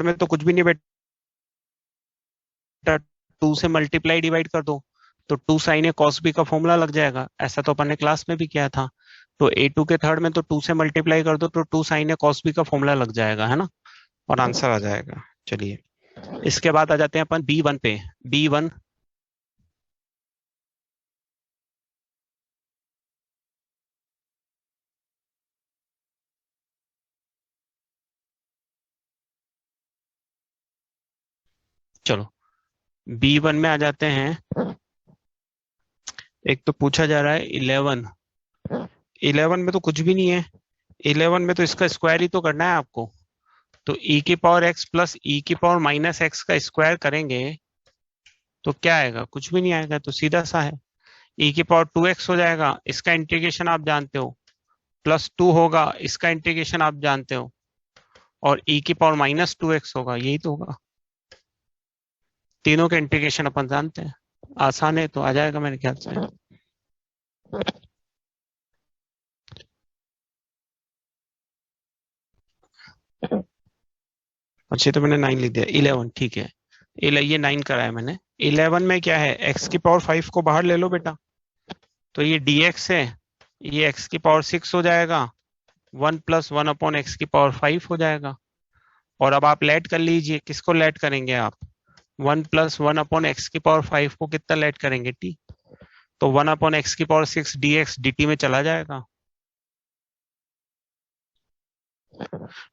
में तो कुछ भी नहीं बेटा, 2 से मल्टीप्लाई डिवाइड कर दो तो 2 साइन ए कॉस बी का फॉर्मूला लग जाएगा। ऐसा तो अपन ने क्लास में भी किया था। तो A2 के थर्ड में तो 2 से मल्टीप्लाई कर दो तो 2 साइन ए कॉस बी का फॉर्मूला लग जाएगा, है ना, और आंसर आ जाएगा। चलिए इसके बाद आ जाते हैं अपन B1 पे। B1 चलो B1 में आ जाते हैं। एक तो पूछा जा रहा है 11। 11 में तो कुछ भी नहीं है। 11 में तो इसका स्क्वायर ही तो करना है आपको। तो e की पावर x प्लस e की पावर माइनस एक्स का स्क्वायर करेंगे तो क्या आएगा, कुछ भी नहीं आएगा। तो सीधा सा है, e की पावर 2x हो जाएगा, इसका इंटीग्रेशन आप जानते हो, प्लस 2 होगा, इसका इंटीग्रेशन आप जानते हो, और e की पावर माइनस 2x होगा, यही तो होगा। तीनों के इंटीग्रेशन अपन जानते हैं, आसान है, तो आ जाएगा मेरे ख्याल से। अच्छा तो मैंने 9 लिख दिया, 11 ठीक है। ये 9 कराया मैंने। 11 में क्या है, x की पावर 5 को बाहर ले लो बेटा, तो ये dx है, ये x की पावर 6 हो जाएगा, 1 प्लस 1 अपॉन एक्स की पावर 5 हो जाएगा। और अब आप लेट कर लीजिए, किसको लेट करेंगे आप, 1 प्लस 1 अपॉन एक्स की पावर 5 को कितना लेट करेंगे, t। तो 1 अपॉन एक्स की पावर 6 dx dt में चला जाएगा।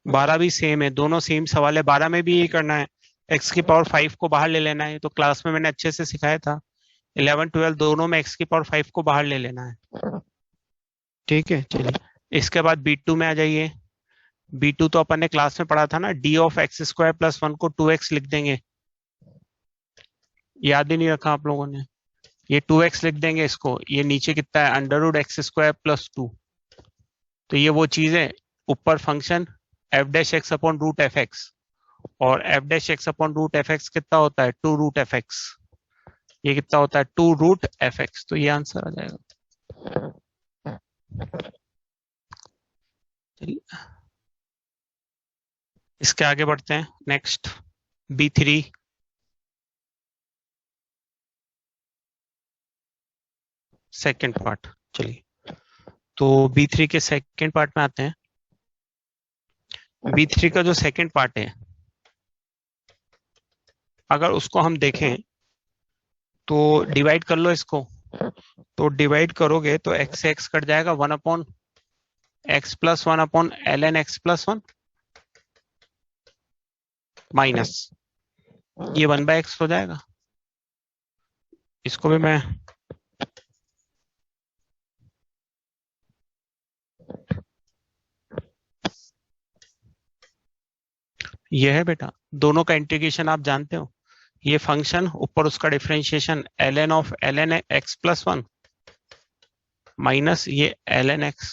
12 भी सेम है, दोनों सेम सवाल है। 12 में भी यही करना है, x की पावर 5 को बाहर ले लेना है, तो क्लास में मैंने अच्छे से सिखाया था। 11 12 दोनों में x की पावर 5 को बाहर ले लेना है, ठीक है। चलिए इसके बाद B2 में आ जाइए। B2 तो अपन ने क्लास में पढ़ा था ना, d of x square plus 1 को 2x लिख देंगे, याद ही नहीं रखा आप लोगों ने। ये 2x लिख देंगे इसको, ये नीचे कितना है, under root x square plus 2। तो ये वो चीज है, ऊपर function f dash x upon root f x, और f dash x upon root f x कितना होता है, 2 रूट एफ एक्स। ये कितना होता है, 2 रूट एफ एक्स। तो ये आंसर आ जाएगा। चलिए इसके आगे बढ़ते हैं, नेक्स्ट B3। सेकेंड पार्ट, चलिए तो B3 के सेकेंड पार्ट में आते हैं। B3 का जो सेकेंड पार्ट है, अगर उसको हम देखें तो डिवाइड कर लो इसको। तो डिवाइड करोगे तो x से x कट जाएगा, 1 upon x plus 1 upon ln x plus 1 minus ये 1/x हो जाएगा। इसको भी मैं ये है बेटा, दोनों का इंटीग्रेशन आप जानते हो, ये फंक्शन ऊपर उसका differentiation ln of ln x plus 1 minus ये ln x,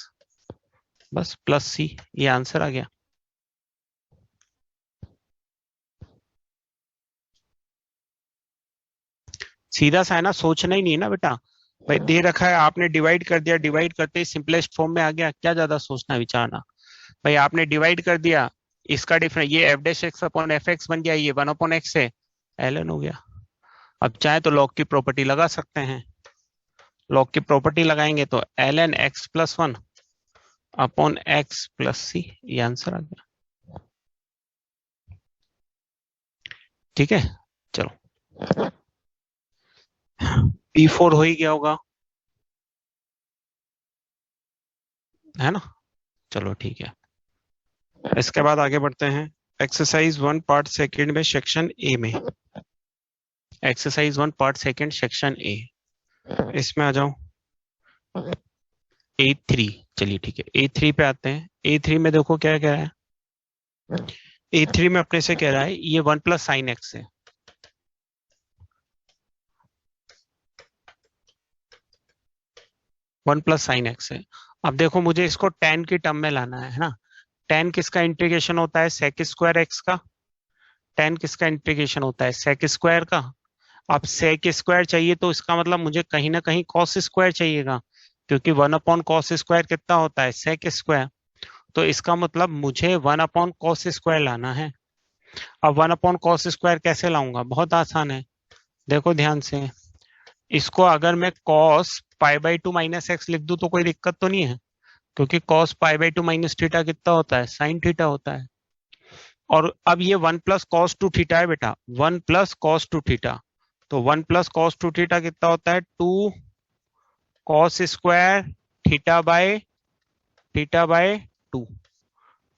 बस प्लस c, ये आंसर आ गया। सीधा सा है ना, सोचना ही नहीं है ना बेटा। भाई दे रखा है, आपने डिवाइड कर दिया, डिवाइड करते ही सिंपलेस्ट फॉर्म में आ गया, क्या ज्यादा सोचना विचारना। भाई आपने डिवाइड कर दिया, इसका डिफरेंस ये f dash x upon F x बन गया, ये 1 अपॉन एक्स है, ln हो गया। अब चाहे तो लॉग की प्रॉपर्टी लगा सकते हैं, लॉग की प्रॉपर्टी लगाएंगे तो ln x plus 1 upon x plus सी, ये आंसर आ गया, ठीक है। चलो P4 हो ही गया होगा, है ना। चलो ठीक है, इसके बाद आगे बढ़ते हैं एक्सरसाइज 1 पार्ट सेकंड में सेक्शन ए में। Exercise 1 part second section A, इसमें आ जाओ A3। चलिए ठीक है, A3 पे आते हैं। A3 में देखो क्या कह रहा है, A3 में अपने से कह रहा है ये 1 प्लस साइन एक्स है, 1 प्लस साइन एक्स है। अब देखो मुझे इसको tan की टर्म में लाना है ना। tan किसका इंटीग्रेशन होता है, सेक स्क्वायर एक्स का। tan किसका इंटीग्रेशन होता है, सेक स्क्वायर का। अब सेक स्क्वायर चाहिए तो इसका मतलब मुझे कहीं ना कहीं कॉस स्क्वायर चाहिएगा, क्योंकि 1 अपॉन कॉस स्क्वायर कितना होता है, सेक स्क्वायर। तो इसका मतलब मुझे 1 अपॉन कॉस स्क्वायर लाना है। अब 1/cos² कैसे लाऊंगा? बहुत आसान है, देखो ध्यान से। इसको अगर मैं cos π/2 माइनस एक्स लिख दूं तो कोई दिक्कत तो नहीं है, क्योंकि cos π/2 माइनस थीटा कितना होता है? साइन थीटा होता है। और अब ये 1 + cos 2 थीटा है बेटा, 1 + cos 2 थीटा। तो 1 + cos 2 थीटा कितना होता है? 2 cos² थीटा/2,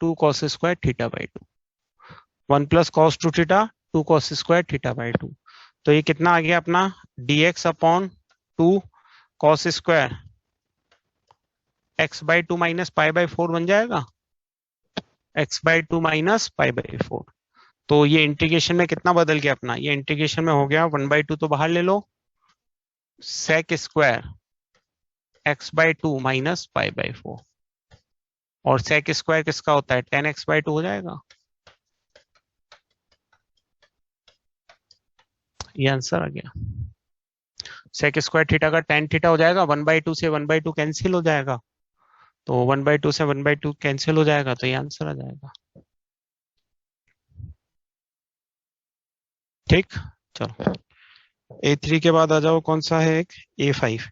2 cos² थीटा/2। 1 + cos 2 theta, 2 cos² थीटा/2। तो ये कितना आ गया अपना? dx/2 cos² x/2 माइनस π/4 बन जाएगा, x/2 माइनस π/4। तो ये इंटीग्रेशन में कितना बदल गया अपना? ये इंटीग्रेशन में हो गया 1/2 तो बाहर ले लो, sec² x/2 माइनस π/4। और sec² किसका होता है? 10x/2 हो जाएगा। ये आंसर आ गया। sec² थीटा का tan थीटा हो जाएगा, 1/2 से 1/2 कैंसिल हो जाएगा, तो 1/2 से 1/2 कैंसिल हो जाएगा, तो ये आंसर आ जाएगा। ठीक, चलो A3 के बाद आ जाओ, कौन सा है? एक A5।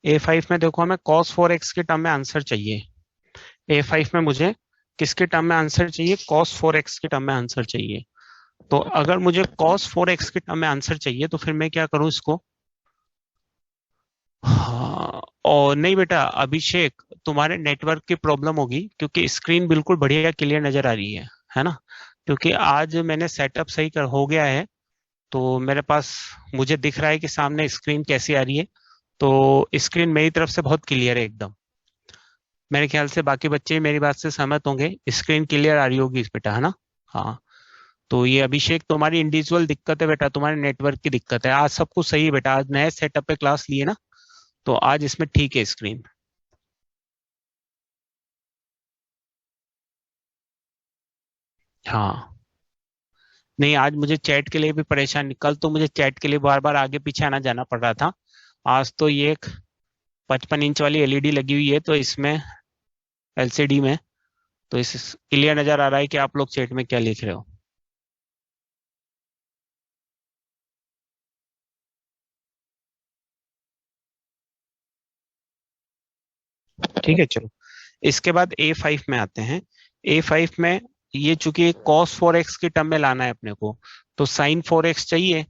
A5 में देखो, हमें cos 4x के टर्म में आंसर चाहिए। A5 में मुझे किसके टर्म में आंसर चाहिए? cos 4x के टर्म में आंसर चाहिए। तो अगर मुझे cos 4x के टर्म में आंसर चाहिए तो फिर मैं क्या करूं इसको? हाँ, और नहीं बेटा अभिषेक, तुम्हारे नेटवर्क की प्रॉब्लम होगी, क्योंकि स्क्रीन बिल्कुल बढ़िया क्लियर नजर आ रही है ना? क्योंकि आज मैंने सेटअप सही कर हो गया है, तो मेरे पास मुझे दिख रहा है कि सामने स्क्रीन कैसी आ रही है। तो स्क्रीन मेरी तरफ से बहुत क्लियर है एकदम। मेरे ख्याल से बाकी बच्चे मेरी बात से सहमत होंगे, स्क्रीन क्लियर आ रही होगी इस बेटा, है ना? हाँ। तो ये अभिषेक तुम्हारी इंडिविजुअल दिक्कत है बेटा, तुम्हारे नेटवर्क की दिक्कत है। आज सब कुछ सही है बेटा, आज नए सेटअप पे क्लास लिए ना, तो आज इसमें ठीक है स्क्रीन। हाँ, नहीं आज मुझे चैट के लिए भी परेशान, कल तो मुझे चैट के लिए बार बार आगे पीछे आना जाना पड़ रहा था। आज तो ये एक 55 इंच वाली एलईडी लगी हुई है, तो इसमें एलसीडी में, तो इस क्लियर नजर आ रहा है कि आप लोग चैट में क्या लिख रहे हो। ठीक है, चलो इसके बाद A5 में आते हैं। A5 में ये चूंकि cos 4x की टर्म में लाना है अपने को, तो sin 4x चाहिए।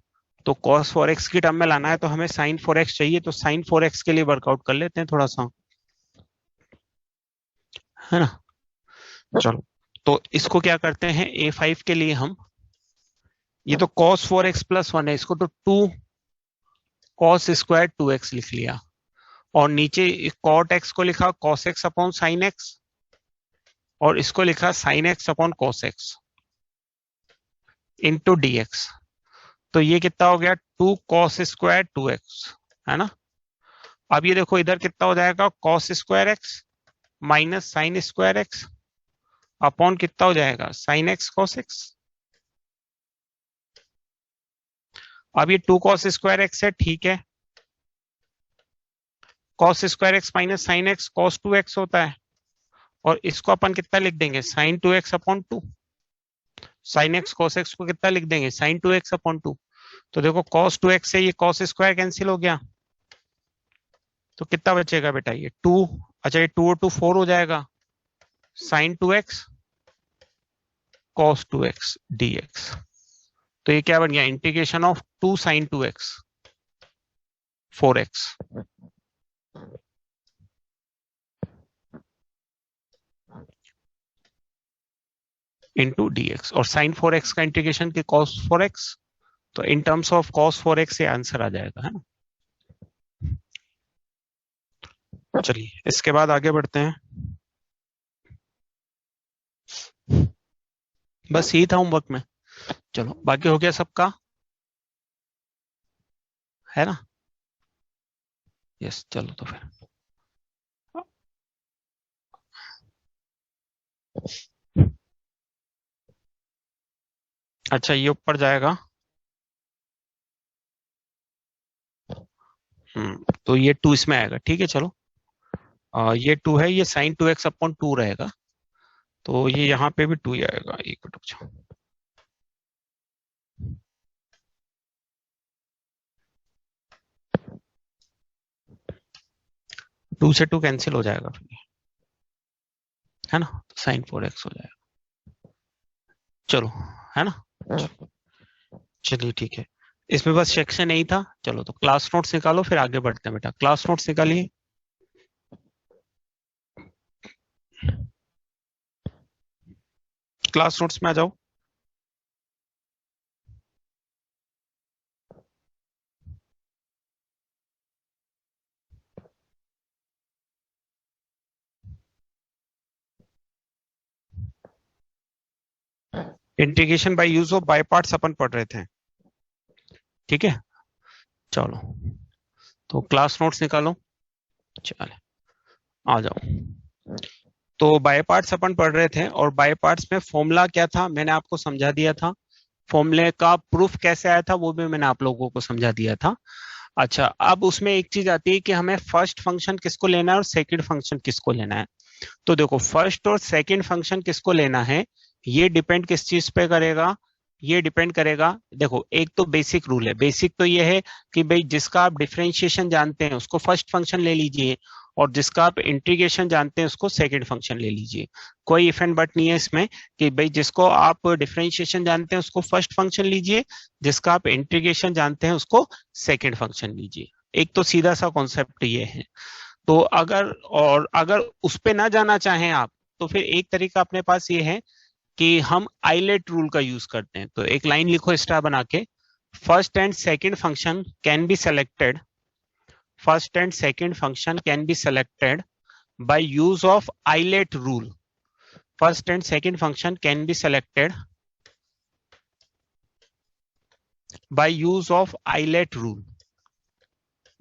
तो cos 4x की टर्म में लाना है तो हमें sin 4x चाहिए, तो sin 4x के लिए वर्कआउट कर लेते हैं थोड़ा सा, है ना? चलो, तो इसको क्या करते हैं A5 के लिए हम, ये तो cos 4x+1 है, इसको तो 2 cos² 2x लिख लिया। और नीचे cot x को लिखा cos x/sin x, और इसको लिखा sin x/cos x into dx। तो ये कितना हो गया? 2 cos²2x, है ना? अब ये देखो इधर कितना हो जाएगा? cos²x माइनस sin²x अपॉन कितना हो जाएगा? sin x/cos x। अब ये 2 cos² x है, ठीक है। cos² x minus sin x cos 2x होता है, और इसको अपन कितना लिख देंगे? sin 2x/2। sin x cos x को कितना लिख देंगे? sin 2x/2। तो देखो cos 2x से ये cos² कैंसिल हो गया, तो कितना बचेगा बेटा? ये 2, अच्छा ये 2 और 2 4 हो जाएगा, sin 2x cos 2x dx। तो ये क्या बन गया? Integration of 2 sin 2x 4x into dx, और sin 4x का इंटीग्रेशन के cos 4x, तो in terms of cos 4x ये आंसर आ जाएगा, है ना? चलिए इसके बाद आगे बढ़ते हैं। बस यही था होमवर्क में, चलो बाकी हो गया सबका, है ना? यस, चलो तो फिर अच्छा ये ऊपर जाएगा। तो ये 2 इसमें आएगा, ठीक है चलो। ये 2 है, ये sin 2x/2 रहेगा, तो ये यहाँ पे भी 2 ही आएगा। एक मिनट रुक जाओ। 2 से 2 कैंसिल हो जाएगा फिर, है ना, तो साइन 4x हो जाएगा। चलो, है ना, चलिए ठीक है, इसमें बस सेक्शन यही था। चलो तो क्लास नोट्स निकालो, फिर आगे बढ़ते हैं बेटा। क्लास नोट्स निकालिए। क्लास नोट्स में आ जाओ। Integration by use of by parts अपन पढ़ रहे थे, ठीक है। चलो तो क्लास नोट्स निकालो, चले आ जाओ। तो बाय पार्ट्स अपन पढ़ रहे थे, और बाय पार्ट्स में फॉर्मूला क्या था मैंने आपको समझा दिया था। फॉर्मूले का प्रूफ कैसे आया था वो भी मैंने आप लोगों को समझा दिया था। अच्छा, अब उसमें एक चीज आती है कि हमें फर्स्ट फंक्शन किसको लेना है और सेकंड फंक्शन किसको लेना है। तो देखो, फर्स्ट और सेकंड फंक्शन किसको लेना है, ये डिपेंड किस चीज पे करेगा, ये डिपेंड करेगा। देखो, एक तो बेसिक रूल है, बेसिक तो ये है कि भाई जिसका आप डिफरेंशिएशन जानते हैं उसको फर्स्ट फंक्शन ले लीजिए, और जिसका आप इंटीग्रेशन जानते हैं उसको सेकंड फंक्शन ले लीजिए। कोई इफ एंड बट नहीं है इसमें, कि भाई जिसको आप डिफरेंशिएशन जानते हैं उसको फर्स्ट फंक्शन लीजिए, जिसका आप इंटीग्रेशन जानते हैं उसको सेकंड फंक्शन लीजिए। एक तो सीधा सा कॉन्सेप्ट ये है। तो अगर उस पे ना जाना चाहें आप, तो फिर एक तरीका अपने पास ये है कि हम आइलेट रूल का यूज करते हैं। तो एक लाइन लिखो स्टार बना के, first and second function can be selected, first and second function can be selected by use of eyelet rule. First and second function can be selected by use of eyelet rule.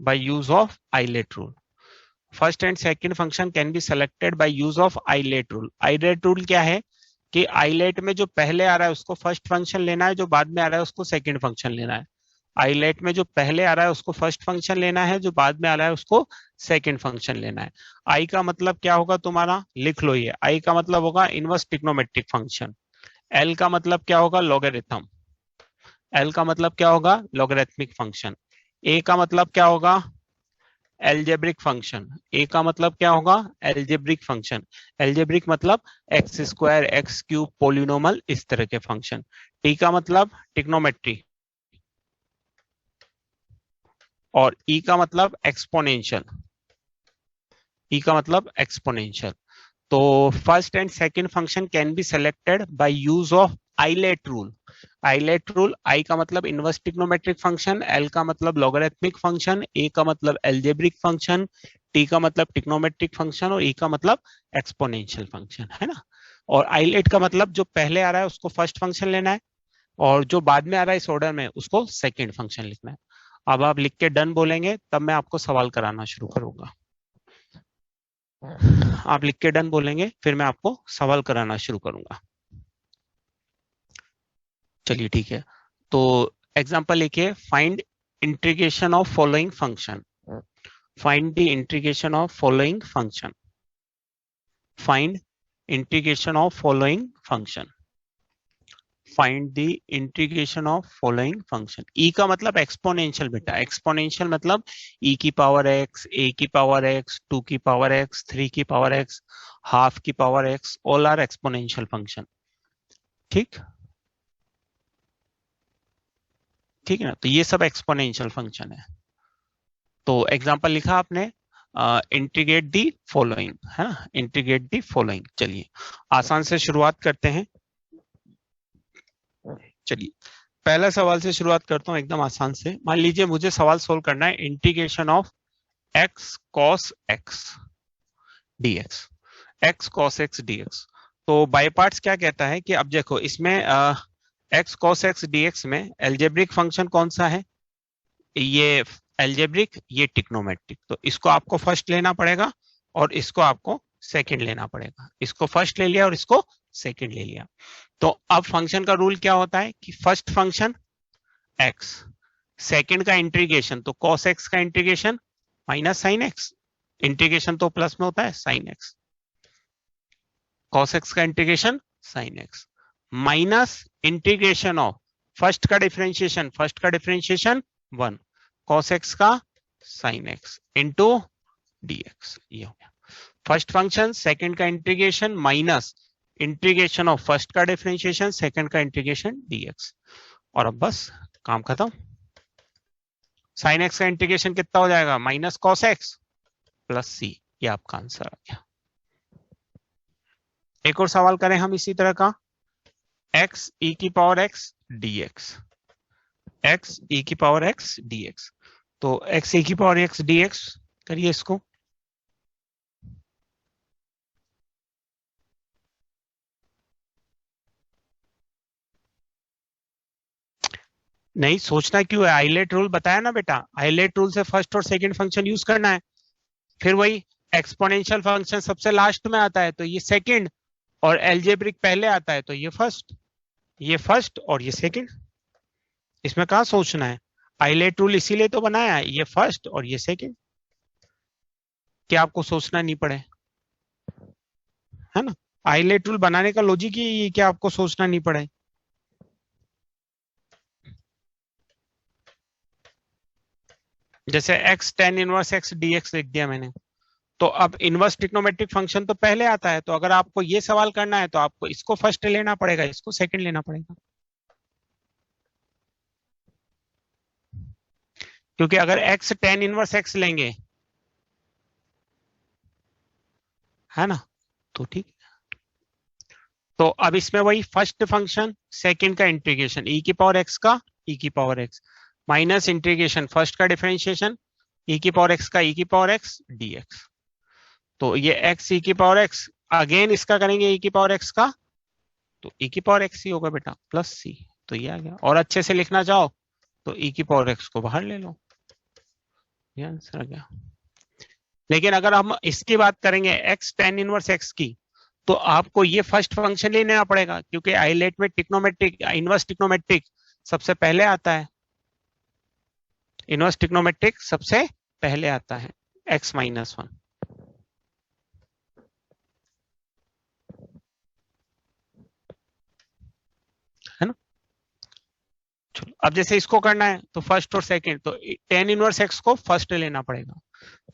By use of eyelet rule. First and second function can be selected by use of eyelet rule. Eyelet rule क्या है कि islet में जो पहले आ रहा है उसको first function लेना है, जो बाद में आ रहा है उसको सेकंड फंक्शन लेना है। आइलेट में जो पहले आ रहा है उसको फर्स्ट फंक्शन लेना है, जो बाद में आ रहा है उसको सेकंड फंक्शन लेना है। आई का मतलब क्या होगा तुम्हारा, लिख लो ये, आई का मतलब होगा इनवर्स ट्रिग्नोमेट्रिक फंक्शन। एल का मतलब क्या होगा, लॉगरिथम। एल का मतलब क्या होगा, लॉगरिथमिक फंक्शन। ए का मतलब क्या होगा, एल्जेब्रिक फंक्शन। ए का मतलब क्या होगा, एल्जेब्रिक फंक्शन। एल्जेब्रिक मतलब x square, x cube, polynomial, इस तरह के फंक्शन। टी का मतलब ट्रिग्नोमेट्री, और ई का मतलब एक्सपोनेंशियल। ई का मतलब एक्सपोनेंशियल। तो first and second function can be selected by use of ILATE rule. ILATE rule, I का मतलब इनवर्स ट्रिग्नोमेट्रिक फंक्शन, एल का मतलब लॉगरिथमिक फंक्शन, ए का मतलब एल्जेब्रिक फंक्शन, टी का मतलब ट्रिग्नोमेट्रिक फंक्शन, और ई का मतलब एक्सपोनेंशियल फंक्शन, है ना। और आइलेट का मतलब जो पहले आ रहा है उसको फर्स्ट फंक्शन लेना है, और जो बाद में आ रहा है इस ऑर्डर में उसको सेकेंड फंक्शन लिखना है। अब आप लिख के डन बोलेंगे तब मैं आपको सवाल कराना शुरू करूंगा। आप लिख के डन बोलेंगे फिर मैं आपको सवाल कराना शुरू करूंगा। चलिए ठीक है, तो एग्जांपल लिखिए, find integration of following function. Find the integration of following function. Find integration of following function. Find the integration of following function. E का मतलब एक्सपोनेंशियल बेटा, एक्सपोनेंशियल मतलब ई की पावर एक्स, ए की पावर एक्स, 2 की पावर एक्स, 3 की power x, half की power x, all are exponential function. ठीक, ठीक है ना, तो ये सब एक्सपोनेंशियल फंक्शन है। तो एग्जांपल लिखा आपने, इंटीग्रेट दी फॉलोइंग, है ना, इंटीग्रेट दी फॉलोइंग। चलिए आसान से शुरुआत करते हैं। चलिए पहला सवाल से शुरुआत करता हूं, एकदम आसान से। मान लीजिए मुझे सवाल सोल्व करना है, integration of x cos x dx, x cos x dx. तो बाय पार्ट्स क्या कहता है कि अब देखो इसमें एक्स कॉस एक्स डीएक्स में एल्जेब्रिक फंक्शन कौन सा है, ये एल्जेब्रिक, ये ट्रिग्नोमेट्रिक। तो इसको आपको फर्स्ट लेना पड़ेगा और इसको आपको सेकंड लेना पड़ेगा। इसको फर्स्ट ले लिया और इसको सेकंड ले लिया। तो अब फंक्शन का रूल क्या होता है कि फर्स्ट फंक्शन एक्स, सेकंड का इंटीग्रेशन, तो कॉस एक्स का integration minus sine x, integration तो प्लस में होता है साइन एक्स, कॉस एक्स का integration sine x, minus integration of first का डिफरेंशिएशन, फर्स्ट का डिफरेंशिएशन 1 cos x का sin x इंटू dx। ये हो गया फर्स्ट फंक्शन, सेकंड का integration minus integration of first का डिफरेंशिएशन, सेकंड का इंटीग्रेशन dx। और अब बस काम खत्म। साइन एक्स का इंटीग्रेशन कितना हो जाएगा, माइनस कॉस एक्स प्लस सी। ये आपका आंसर आ गया। एक और सवाल करें हम इसी तरह का, x e की power x dx, x e की पावर x dx। तो x e की पावर x dx करिए इसको। नहीं सोचना क्यों है, आइलेट रूल बताया ना बेटा, आइलेट रूल से फर्स्ट और सेकंड फंक्शन यूज करना है। फिर वही एक्सपोनेंशियल फंक्शन सबसे लास्ट में आता है तो ये सेकंड, और एल्जेब्रिक पहले आता है तो ये फर्स्ट और ये सेकंड। इसमें कहाँ सोचना है, आइलेट रूल इसीलिए तो बनाया है, ये फर्स्ट और ये सेकंड, कि आपको सोचना नहीं पड़े, है ना। आइलेट रूल बनाने का लॉजिक ही कि आपको सोचना नहीं पड़े। जैसे x tan inverse x dx लिख दिया मैंने, तो अब इनवर्स ट्रिग्नोमेट्रिक फंक्शन तो पहले आता है, तो अगर आपको ये सवाल करना है तो आपको इसको फर्स्ट लेना पड़ेगा, इसको सेकंड लेना पड़ेगा। क्योंकि अगर x tan इनवर्स x लेंगे, है ना, तो ठीक। तो अब इसमें वही फर्स्ट फंक्शन सेकंड का इंटीग्रेशन e की पावर x का e की power x minus integration first का डिफरेंशिएशन e की पावर x का e की पावर x dx। तो ये x e की पावर x अगेन इसका करेंगे e की पावर x का, तो e की पावर x ही होगा बेटा प्लस c। तो ये आ गया। और अच्छे से लिखना चाहो तो e की पावर x को बाहर ले लो, ये आंसर आ गया। लेकिन अगर हम इसकी बात करेंगे x tan इनवर्स x की, तो आपको ये फर्स्ट फंक्शन ही लेना पड़ेगा, क्योंकि आइलेट में टिक्नोमेट्रिक इनवर्स टिक्नोमेट्रिक सबसे पहले आता है, इनवर्स टिक्नोमेट्रिक सबसे पहले आता है x माइनस 1। है ना। चलो अब जैसे इसको करना है तो फर्स्ट और सेकंड, तो tan इनवर्स x को फर्स्ट लेना पड़ेगा,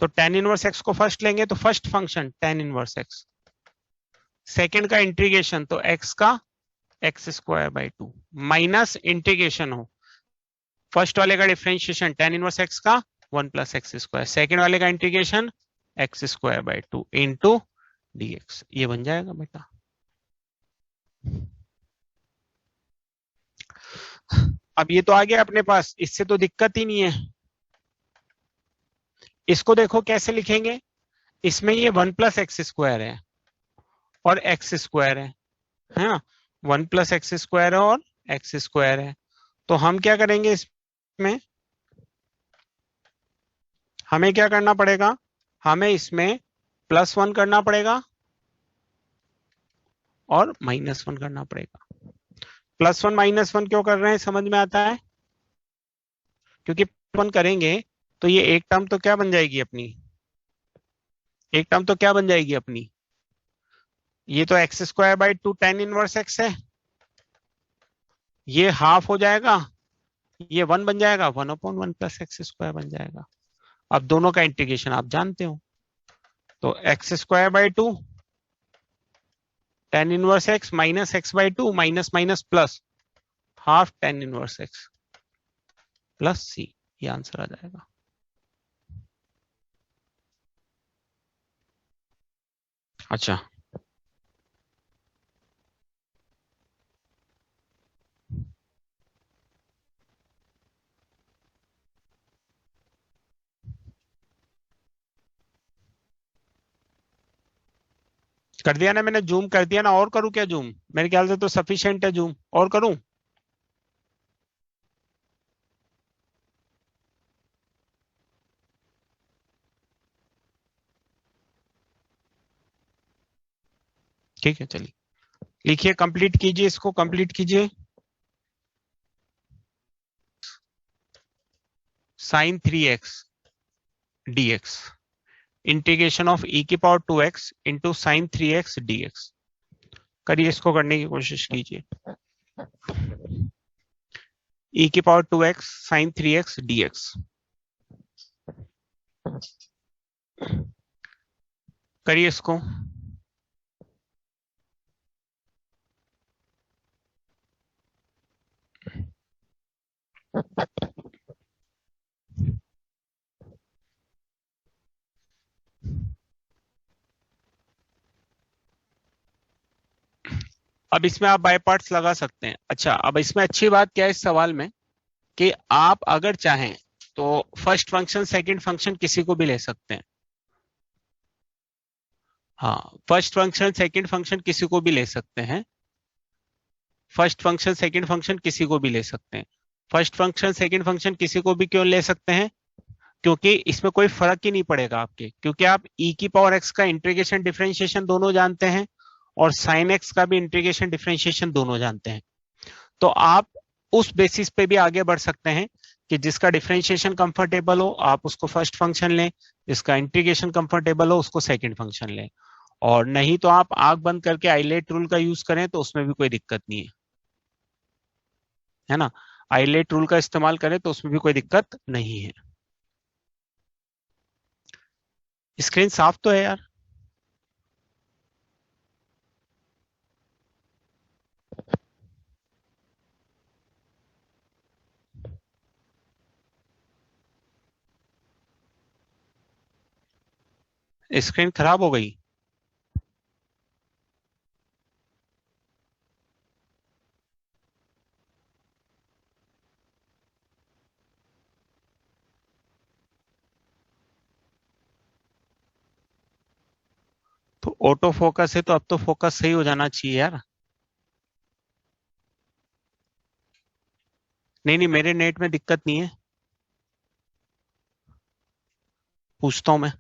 तो tan इनवर्स x को फर्स्ट लेंगे तो first function tan inverse x, second का इंटीग्रेशन तो x का x square by 2 minus integration हो फर्स्ट वाले का डिफरेंशिएशन tan इनवर्स x का 1 प्लस एक्स स्क्वायर, सेकेंड वाले का integration x square by 2 into dx। ये बन जाएगा बेटा। अब ये तो आ गया अपने पास, इससे तो दिक्कत ही नहीं है। इसको देखो कैसे लिखेंगे, इसमें ये 1 प्लस एक्स स्क्वायर है और एक्स स्क्वायर है ना, 1 प्लस एक्स स्क्वायर है और एक्स स्क्वायर है। तो हम क्या करेंगे इसमें, हमें क्या करना पड़ेगा, हमें इसमें +1 करना पड़ेगा और -1 करना पड़ेगा। +1 -1 क्यों कर रहे हैं समझ में आता है, क्योंकि 1 करेंगे तो ये एक टर्म तो क्या बन जाएगी अपनी, एक टर्म तो क्या बन जाएगी अपनी, ये तो x square by 2 tan inverse x है, ये हाफ हो जाएगा, ये 1 बन जाएगा, 1/1 प्लस एक्स स्क्वायर बन जाएगा। अब दोनों का इंटीग्रेशन आप जानते हो, तो x square by 2 tan inverse x minus x by 2 minus minus plus half tan inverse x plus सी, ये आंसर आ जाएगा। अच्छा कर दिया ना मैंने, जूम कर दिया ना, और करूं क्या जूम, मेरे ख्याल से तो सफिशिएंट है जूम, और करूं। ठीक है चलिए लिखिए, कंप्लीट कीजिए, इसको कंप्लीट कीजिए। sin 3x dx integration of e की power 2x into sine 3x dx। करिए, इसको करने की कोशिश कीजिए। e की power 2x sin 3x dx। करिए इसको। अब इसमें आप बाय पार्ट्स लगा सकते हैं। अच्छा, अब इसमें अच्छी बात क्या है इस सवाल में, कि आप अगर चाहें तो फर्स्ट फंक्शन सेकंड फंक्शन किसी को भी ले सकते हैं। हाँ, फर्स्ट फंक्शन सेकंड फंक्शन किसी को भी ले सकते हैं। फर्स्ट फंक्शन सेकंड फंक्शन किसी को भी ले सकते हैं। फर्स्ट फंक्शन सेकंड फंक्शन किसी को भी क्यों ले सकते हैं? क्योंकि इसमें कोई फर्क ही नहीं पड़ेगा आपके, क्योंकि आप e की पावर x का इंटीग्रेशन डिफरेंशिएशन दोनों जानते हैं और साइन x का भी इंटीग्रेशन डिफरेंशिएशन दोनों जानते हैं। तो आप उस बेसिस पे भी आगे बढ़ सकते हैं कि जिसका डिफरेंशिएशन कंफर्टेबल हो आप उसको फर्स्ट फंक्शन लें, जिसका इंटीग्रेशन कंफर्टेबल हो उसको सेकंड फंक्शन लें। और नहीं तो आप आंख बंद करके आइलेट रूल का यूज करें तो उसमें भी कोई दिक्कत नहीं है ना। आइलेट रूल का इस्तेमाल करें तो उसमें भी कोई दिक्कत नहीं है। स्क्रीन साफ तो है यार? स्क्रीन खराब हो गई? तो ऑटो फोकस है तो अब तो फोकस सही हो जाना चाहिए यार। नहीं नहीं, मेरे नेट में दिक्कत नहीं है, पूछता हूं मैं।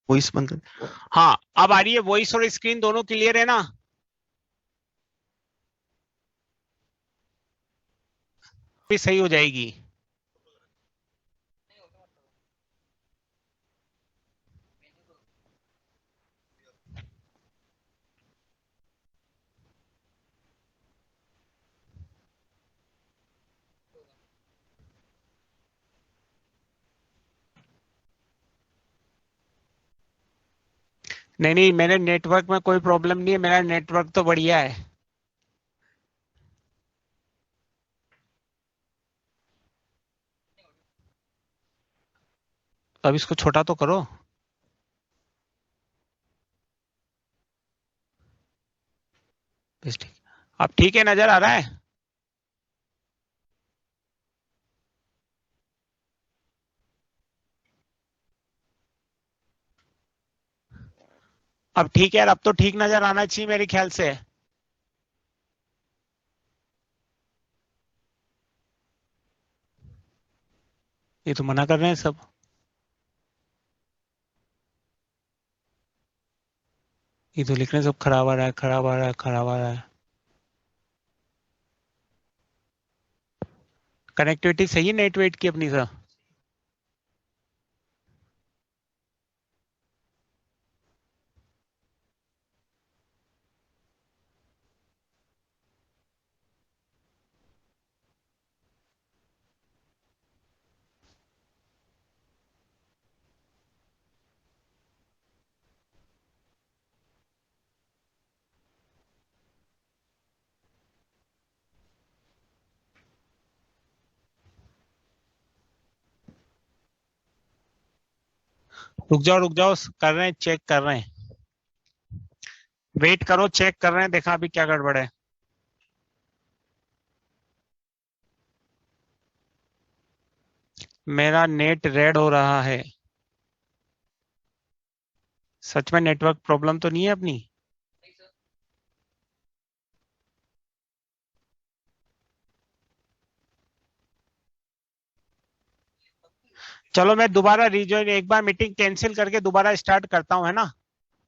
वॉइस बंद कर। हाँ, अब आ रही है वॉइस और स्क्रीन दोनों क्लियर है ना? भी सही हो जाएगी। नहीं नहीं, मेरे नेटवर्क में कोई प्रॉब्लम नहीं है, मेरा नेटवर्क तो बढ़िया है। अब इसको छोटा तो करो। बस ठीक। अब ठीक है, नजर आ रहा है? अब ठीक है यार, अब तो ठीक नजर आना चाहिए मेरे ख्याल से। ये तो मना कर रहे हैं सब। ये तो लिख रहे हैं सब खराब आ रहा है, खराब आ रहा है, खराब आ रहा है। कनेक्टिविटी सही है नेट वेट की अपनी सर? रुक जाओ, कर रहे हैं, चेक कर रहे हैं। वेट करो, चेक कर रहे हैं, देखा अभी क्या गड़बड़ है। मेरा नेट रेड हो रहा है। सच में नेटवर्क प्रॉब्लम तो नहीं है अपनी? चलो मैं दोबारा रीजॉइन, एक बार मीटिंग कैंसिल करके दोबारा स्टार्ट करता हूँ, है ना।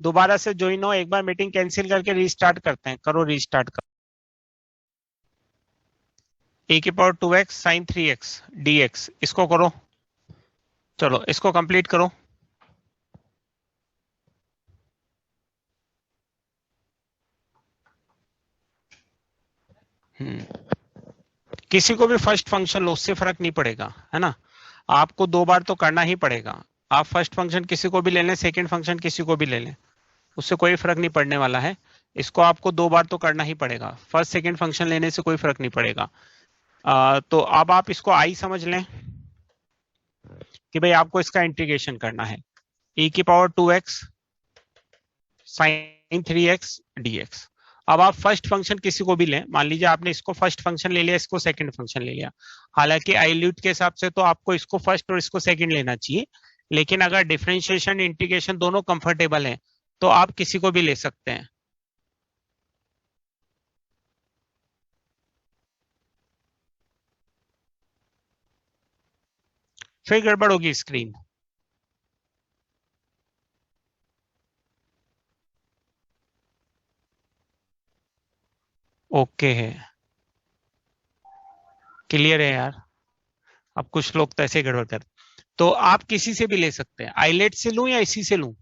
दोबारा से ज्वाइन हो, एक बार मीटिंग कैंसिल करके रीस्टार्ट करते हैं। करो रीस्टार्ट करो। ए की power 2x sine 3x dx, इसको करो। चलो इसको कंप्लीट करो। किसी को भी फर्स्ट फंक्शन लो, उससे फर्क नहीं पड़ेगा, है ना। आपको दो बार तो करना ही पड़ेगा। आप फर्स्ट फंक्शन किसी को भी ले लें, सेकंड फंक्शन किसी को भी ले लें, उससे कोई फर्क नहीं पड़ने वाला है। इसको आपको दो बार तो करना ही पड़ेगा, फर्स्ट सेकंड फंक्शन लेने से कोई फर्क नहीं पड़ेगा। तो अब आप इसको आई समझ लें कि भाई आपको इसका इंटीग्रेशन करना है। e की power 2x sine 3x dx। अब आप फर्स्ट फंक्शन किसी को भी लें, मान लीजिए आपने इसको फर्स्ट फंक्शन ले लिया, इसको सेकंड फंक्शन ले लिया। हालांकि आइल्यूट के हिसाब से तो आपको इसको फर्स्ट और इसको सेकंड लेना चाहिए, लेकिन अगर डिफरेंशिएशन इंटीग्रेशन दोनों कंफर्टेबल है तो आप किसी को भी ले सकते हैं। फिर गड़बड़ होगी स्क्रीन। ओके है, क्लियर है यार। अब कुछ लोग तो ऐसे गड़बड़ कर, तो आप किसी से भी ले सकते हैं। आइलेट से लूं या इसी से लूं?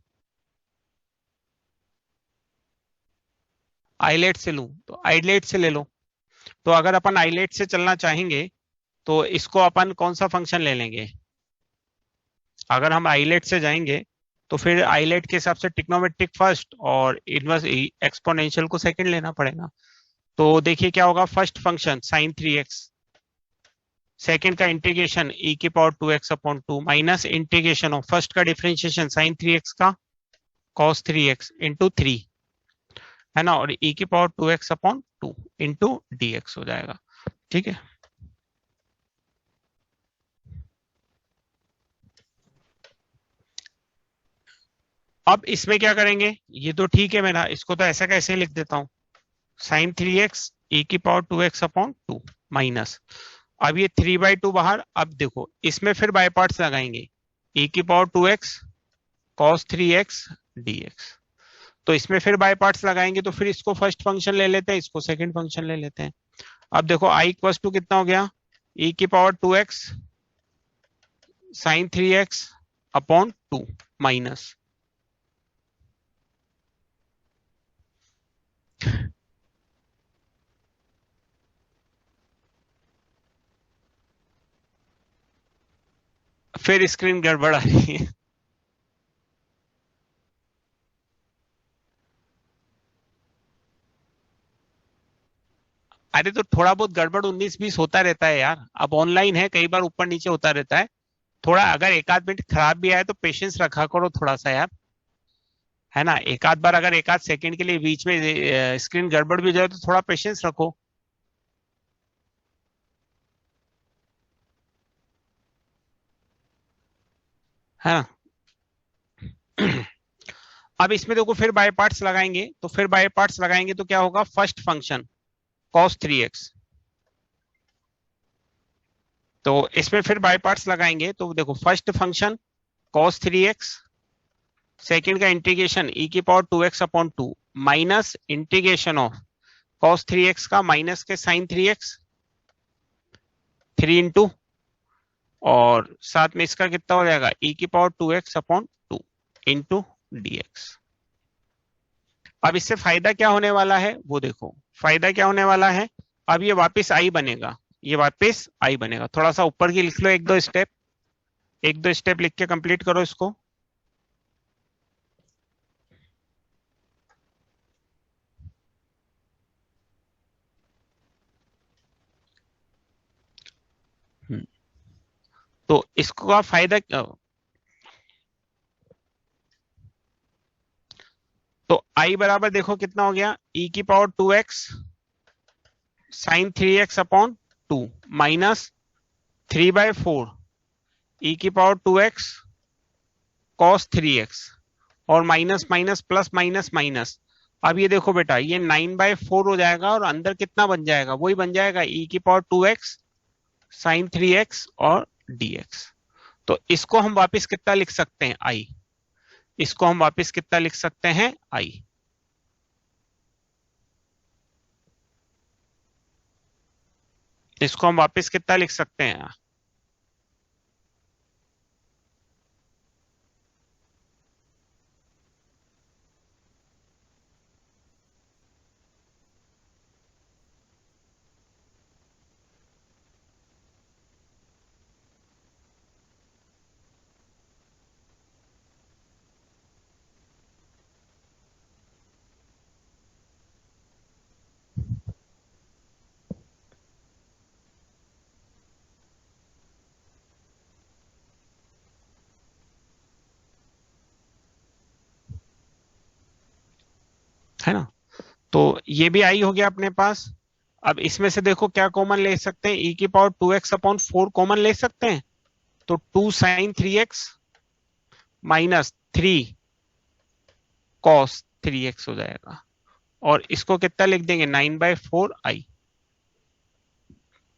आइलेट से लूं तो आइलेट से ले लो। तो अगर अपन आइलेट से चलना चाहेंगे तो इसको अपन कौन सा फंक्शन ले लेंगे? अगर हम आइलेट से जाएंगे तो फिर आइलेट के हिसाब से ट्रिग्नोमेट्रिक फर्स्ट और इनवर्स एक्सपोनेंशियल को सेकंड लेना पड़ेगा। तो देखिए क्या होगा, first function sine 3x, second का इंटीग्रेशन e की power 2x upon 2 minus integration of first का डिफरेंशिएशन साइन 3x का cos 3x इंटू 3, है ना, और e की power 2x upon 2 into dx हो जाएगा। ठीक है, अब इसमें क्या करेंगे, ये तो ठीक है मेरा, इसको तो ऐसा कैसे लिख देता हूं, साइन 3x e की पावर 2x अपॉन 2 माइनस, अब ये 3/2 बाहर। अब देखो इसमें फिर बाय पार्ट्स लगाएंगे, e की power 2x cos 3x dx। तो इसमें फिर बाय पार्ट्स लगाएंगे, तो फिर इसको फर्स्ट फंक्शन ले लेते हैं, इसको सेकंड फंक्शन ले लेते हैं। अब देखो i इक्वल टू कितना हो गया, e की power 2x sine 3x upon 2 minus, फिर स्क्रीन गड़बड़ आ रही है। अरे तो थोड़ा बहुत गड़बड़ 19-20 होता रहता है यार, अब ऑनलाइन है, कई बार ऊपर नीचे होता रहता है। थोड़ा अगर एक आध मिनट खराब भी आए तो पेशेंस रखा करो थोड़ा सा यार, है ना। एक आध बार अगर एक आध सेकंड के लिए बीच में स्क्रीन गड़बड़ भी हो जाए तो थोड़ा पेशेंस रखो, है ना। अब इसमें देखो फिर बाय पार्ट्स लगाएंगे, तो फिर बाय पार्ट्स लगाएंगे तो क्या होगा, फर्स्ट फंक्शन cos 3x, तो इसमें फिर बाय पार्ट्स लगाएंगे तो देखो first function cos 3x, second का इंटीग्रेशन e की power 2x upon 2 minus integration of cos 3x का माइनस के sin 3x 3 इंटू, और साथ में इसका कितना हो जाएगा e की power 2x upon 2 into dx। अब इससे फायदा क्या होने वाला है वो देखो, फायदा क्या होने वाला है, अब ये वापस आई बनेगा, ये वापस आई बनेगा। थोड़ा सा ऊपर की लिख लो, एक दो स्टेप, एक दो स्टेप लिख के कंप्लीट करो इसको। तो इसको का फायदा, तो आई बराबर देखो कितना हो गया, e की power 2x sine 3x upon 2 minus 3/4 e की पावर 2x cos 3x, और minus minus plus minus minus. अब ये देखो बेटा, ये 9/4 हो जाएगा और अंदर कितना बन जाएगा, वही बन जाएगा e की पावर 2x साइन 3x और dx। तो इसको हम वापस कितना लिख सकते हैं, आई। इसको हम वापस कितना लिख सकते हैं, आई। इसको हम वापस कितना लिख सकते हैं, है ना। तो ये भी आई हो गया अपने पास। अब इसमें से देखो क्या कॉमन ले सकते हैं, e की पावर 2x अपॉन 4 कॉमन ले सकते हैं। तो 2 sine 3x minus 3 cos 3x हो जाएगा। और इसको कितना लिख देंगे, 9/4 आई।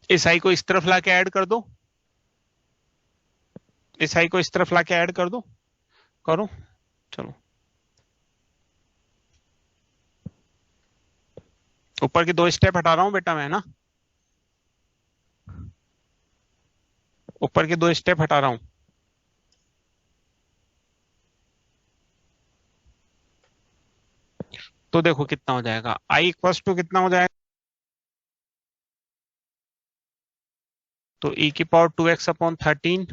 इस आई को इस तरफ लाके ऐड कर दो, इस आई को इस तरफ लाके ऐड कर दो, करो। चलो ऊपर के 2 स्टेप हटा रहा हूं बेटा मैं ना, ऊपर के 2 स्टेप हटा रहा हूं। तो देखो कितना हो जाएगा, आई इक्वल्स टू कितना हो जाएगा, तो e की power 2x upon 13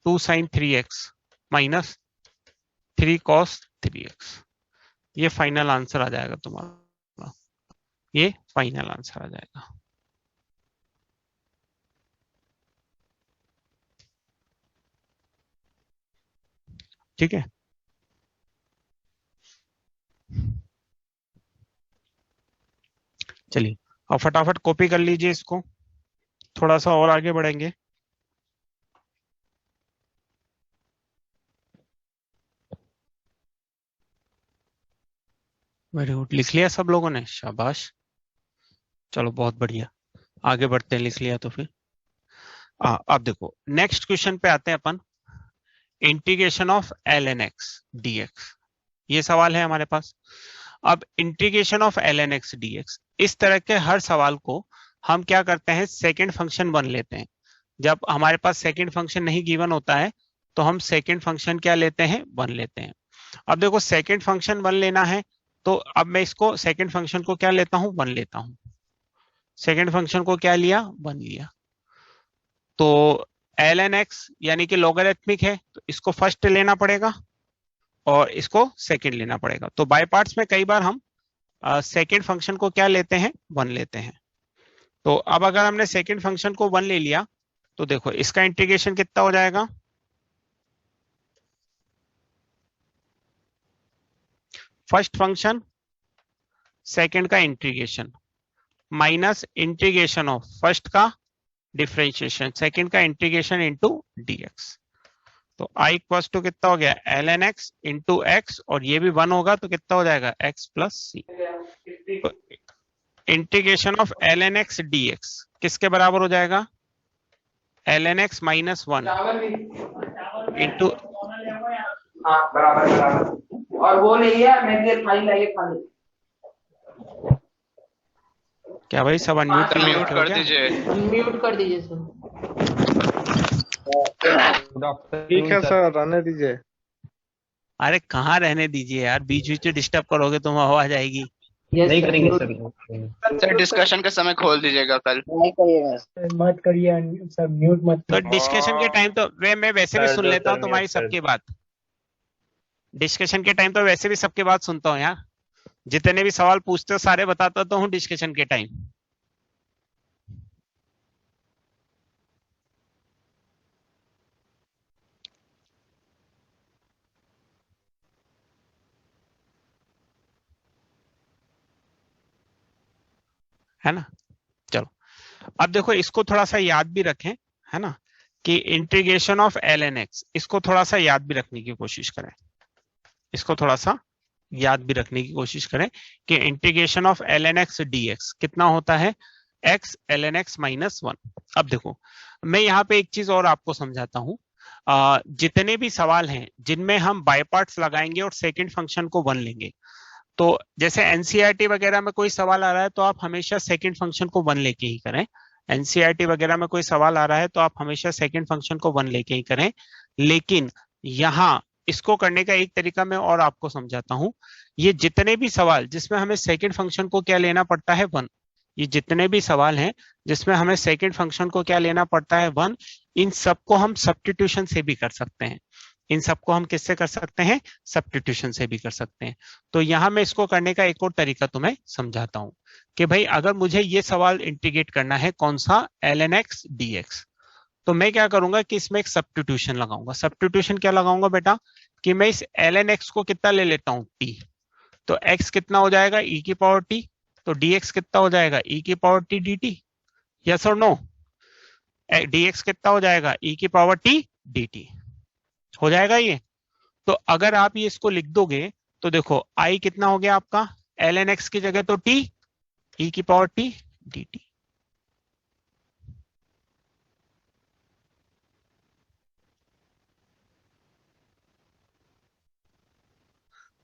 2 sine 3x minus 3 cos 3x। ये फाइनल आंसर आ जाएगा तुम्हारा, ये फाइनल आंसर आ जाएगा। ठीक है, चलिए अब फटाफट कॉपी कर लीजिए इसको, थोड़ा सा और आगे बढ़ेंगे। वेरी गुड, लिख लिया सब लोगों ने, शाबाश। चलो बहुत बढ़िया, आगे बढ़ते हैं, लिख लिया तो फिर अब देखो नेक्स्ट क्वेश्चन पे आते हैं अपन, integration of ln x dx। ये सवाल है हमारे पास। अब integration of ln x dx, इस तरह के हर सवाल को हम क्या करते हैं, सेकंड फंक्शन वन लेते हैं। जब हमारे पास सेकंड फंक्शन नहीं गिवन होता है तो हम सेकंड फंक्शन क्या लेते हैं, वन लेते हैं। अब देखो सेकंड फंक्शन वन लेना है, तो अब मैं इसको सेकंड फंक्शन को क्या लेता हूं, वन लेता हूं। सेकंड फंक्शन को क्या लिया, वन लिया। तो ln x यानी कि लोगरिथमिक है, तो इसको फर्स्ट लेना पड़ेगा और इसको सेकंड लेना पड़ेगा। तो बाय पार्ट्स में कई बार हम सेकंड फंक्शन को क्या लेते हैं, वन लेते हैं। तो अब अगर हमने सेकंड फंक्शन को वन ले लिया तो देखो इसका इंटीग्रेशन कितना हो जाएगा, फर्स्ट फंक्शन सेकंड का integration minus integration of first का डिफरेंशिएशन सेकंड का इंटीग्रेशन इनटू dx। तो i इक्वल्स टू कितना हो गया, ln x इंटू एक्स, और ये भी वन होगा तो कितना हो जाएगा, x प्लस सी। तो integration of ln x dx किसके बराबर हो जाएगा, ln x माइनस 1 इंटू, बराबर और वो नहीं है, मैं फाइल लाइए खाली। क्या भाई सब अनम्यूट म्यूट कर दीजिए, म्यूट कर दीजिए सर। ठीक है सर, रहने दीजिए। अरे कहाँ रहने दीजिए यार, बीच बीच में डिस्टर्ब करोगे तो आवाज आएगी। नहीं करेंगे सर। सर डिस्कशन के समय खोल दीजिएगा कल। नहीं करिएगा मत करिए सर, म्यूट मत। तो डिस्कशन के टाइम तो मैं वैसे भी सुन लेता हूँ तुम्हारी सबकी बात। डिस्कशन के टाइम तो वैसे भी सबकी बात सुनता हूँ यार, जितने भी सवाल पूछते हो सारे बताता तो हूँ डिस्कशन के टाइम। है ना। चलो अब देखो इसको थोड़ा सा याद भी रखें, है ना, कि इंटीग्रेशन ऑफ ln x, इसको थोड़ा सा याद भी रखने की कोशिश करें, इसको थोड़ा सा याद भी रखने की कोशिश करें कि integration of ln x dx कितना होता है, x ln x माइनस 1। अब देखो मैं यहाँ पे एक चीज और आपको समझाता हूं, जितने भी सवाल हैं जिनमें हम बाय पार्ट्स लगाएंगे और सेकंड फंक्शन को 1 लेंगे, तो जैसे एनसीईआरटी वगैरह में कोई सवाल आ रहा है तो आप हमेशा सेकंड फंक्शन को 1 लेके ही करें। एनसीईआरटी वगैरह में कोई सवाल आ रहा है तो आप हमेशा सेकंड फंक्शन को 1 लेके ही करें। लेकिन यहाँ इसको करने का एक तरीका मैं और आपको समझाता हूं। ये जितने भी सवाल जिसमें हमें सेकंड फंक्शन को क्या लेना पड़ता है 1, ये जितने भी सवाल हैं जिसमें हमें सेकंड फंक्शन को क्या लेना पड़ता है 1, इन सबको हम सब्स्टिट्यूशन से भी कर सकते हैं। इन सबको हम किससे कर सकते हैं? सब्स्टिट्यूशन से भी कर सकते हैं। तो यहां मैं इसको करने का एक और तरीका तुम्हें समझाता हूं कि भाई अगर मुझे ये सवाल इंटीग्रेट करना है, कौन सा? ln x dx, तो मैं क्या करूंगा कि इसमें एक सब्स्टिट्यूशन लगाऊंगा। सब्स्टिट्यूशन क्या लगाऊंगा बेटा? कि मैं इस ln x को कितना ले लेता हूं? t। तो x कितना हो जाएगा? e की पावर t। तो dx कितना हो जाएगा? e की पावर t dt। यस और नो? dx कितना हो जाएगा? e की पावर t dt हो जाएगा ये। तो अगर आप ये इसको लिख दोगे तो देखो i कितना हो गया आपका? ln x की जगह तो t, e की पावर t dt।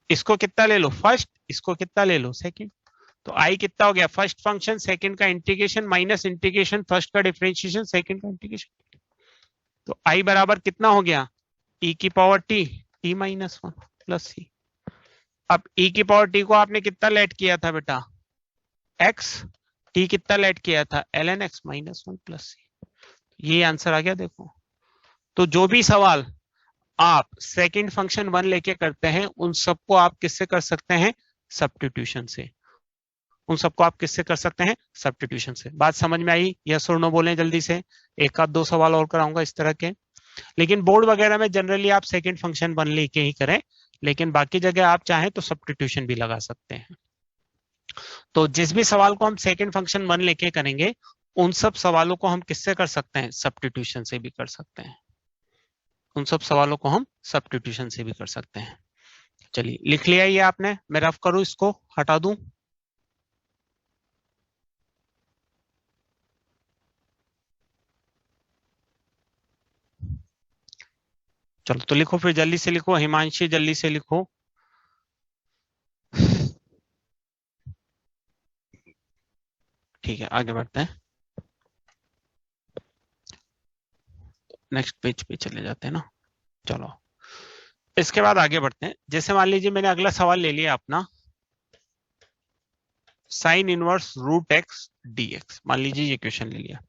इसको कितना ले लो? फर्स्ट। इसको कितना ले लो? सेकंड। तो i कितना हो गया? फर्स्ट फंक्शन सेकंड का इंटीग्रेशन माइनस इंटीग्रेशन फर्स्ट का डिफरेंशिएशन सेकंड का इंटीग्रेशन। तो i बराबर कितना हो गया? e की power t, t minus 1 plus c। अब e की पावर t को आपने कितना लेट किया था बेटा? x। t कितना लेट किया था? ln x minus 1 plus c। ये आंसर आ गया देखो। तो जो भी सवाल आप सेकंड फंक्शन 1 लेके करते हैं उन सबको आप किससे कर सकते हैं? सब्स्टिट्यूशन से। उन सबको आप किससे कर सकते हैं? सब्स्टिट्यूशन से। बात समझ में आई? यस और नो बोलें जल्दी से। एक आध दो सवाल और कराऊंगा इस तरह के। लेकिन बोर्ड वगैरह में जनरली आप सेकंड फंक्शन 1 लेके ही करें, लेकिन बाकी जगह आप चाहें तो सब्स्टिट्यूशन भी लगा सकते हैं। तो जिस भी सवाल को हम सेकंड फंक्शन 1 लेके करेंगे उन सब सवालों को हम किससे कर सकते हैं? सब्स्टिट्यूशन से भी कर सकते हैं। उन सब सवालों को हम सब्स्टिट्यूशन से भी कर सकते हैं। चलिए लिख लिया ये आपने? मैं रफ करूं, इसको हटा दूं? चलो तो लिखो फिर, जल्दी से लिखो। हिमांशी जल्दी से लिखो। ठीक है आगे बढ़ते हैं। नेक्स्ट पेज पे चले जाते हैं ना। चलो इसके बाद आगे बढ़ते हैं। जैसे मान लीजिए मैंने अगला सवाल ले लिया अपना sine inverse root x dx. मान लीजिए ये क्वेश्चन ले लिया।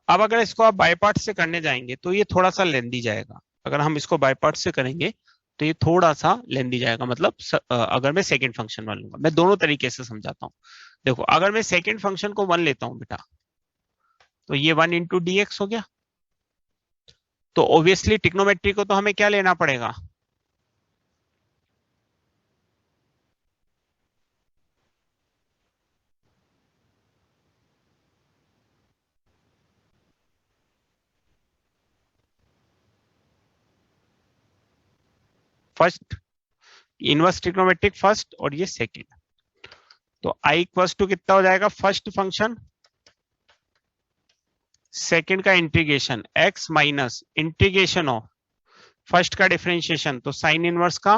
अब अगर इसको आप बाय पार्ट से करने जाएंगे तो ये थोड़ा सा लेंदी जाएगा। अगर हम इसको बाय पार्ट से करेंगे तो ये थोड़ा सा लेंदी जाएगा। मतलब अगर मैं सेकंड फंक्शन 1 लूंगा, मैं दोनों तरीके से समझाता हूँ। देखो अगर मैं सेकंड फंक्शन को 1 लेता हूं बेटा, तो ये 1 इंटू डी एक्स हो गया। तो ऑब्वियसली ट्रिग्नोमेट्री को तो हमें क्या लेना पड़ेगा? फर्स्ट इनवर्स ट्रिग्नोमेट्रिक फर्स्ट और ये सेकंड। तो आई इक्वल्स टू कितना हो जाएगा? फर्स्ट फंक्शन सेकंड का integration x minus integration of first का डिफरेंशिएशन, तो साइन इनवर्स का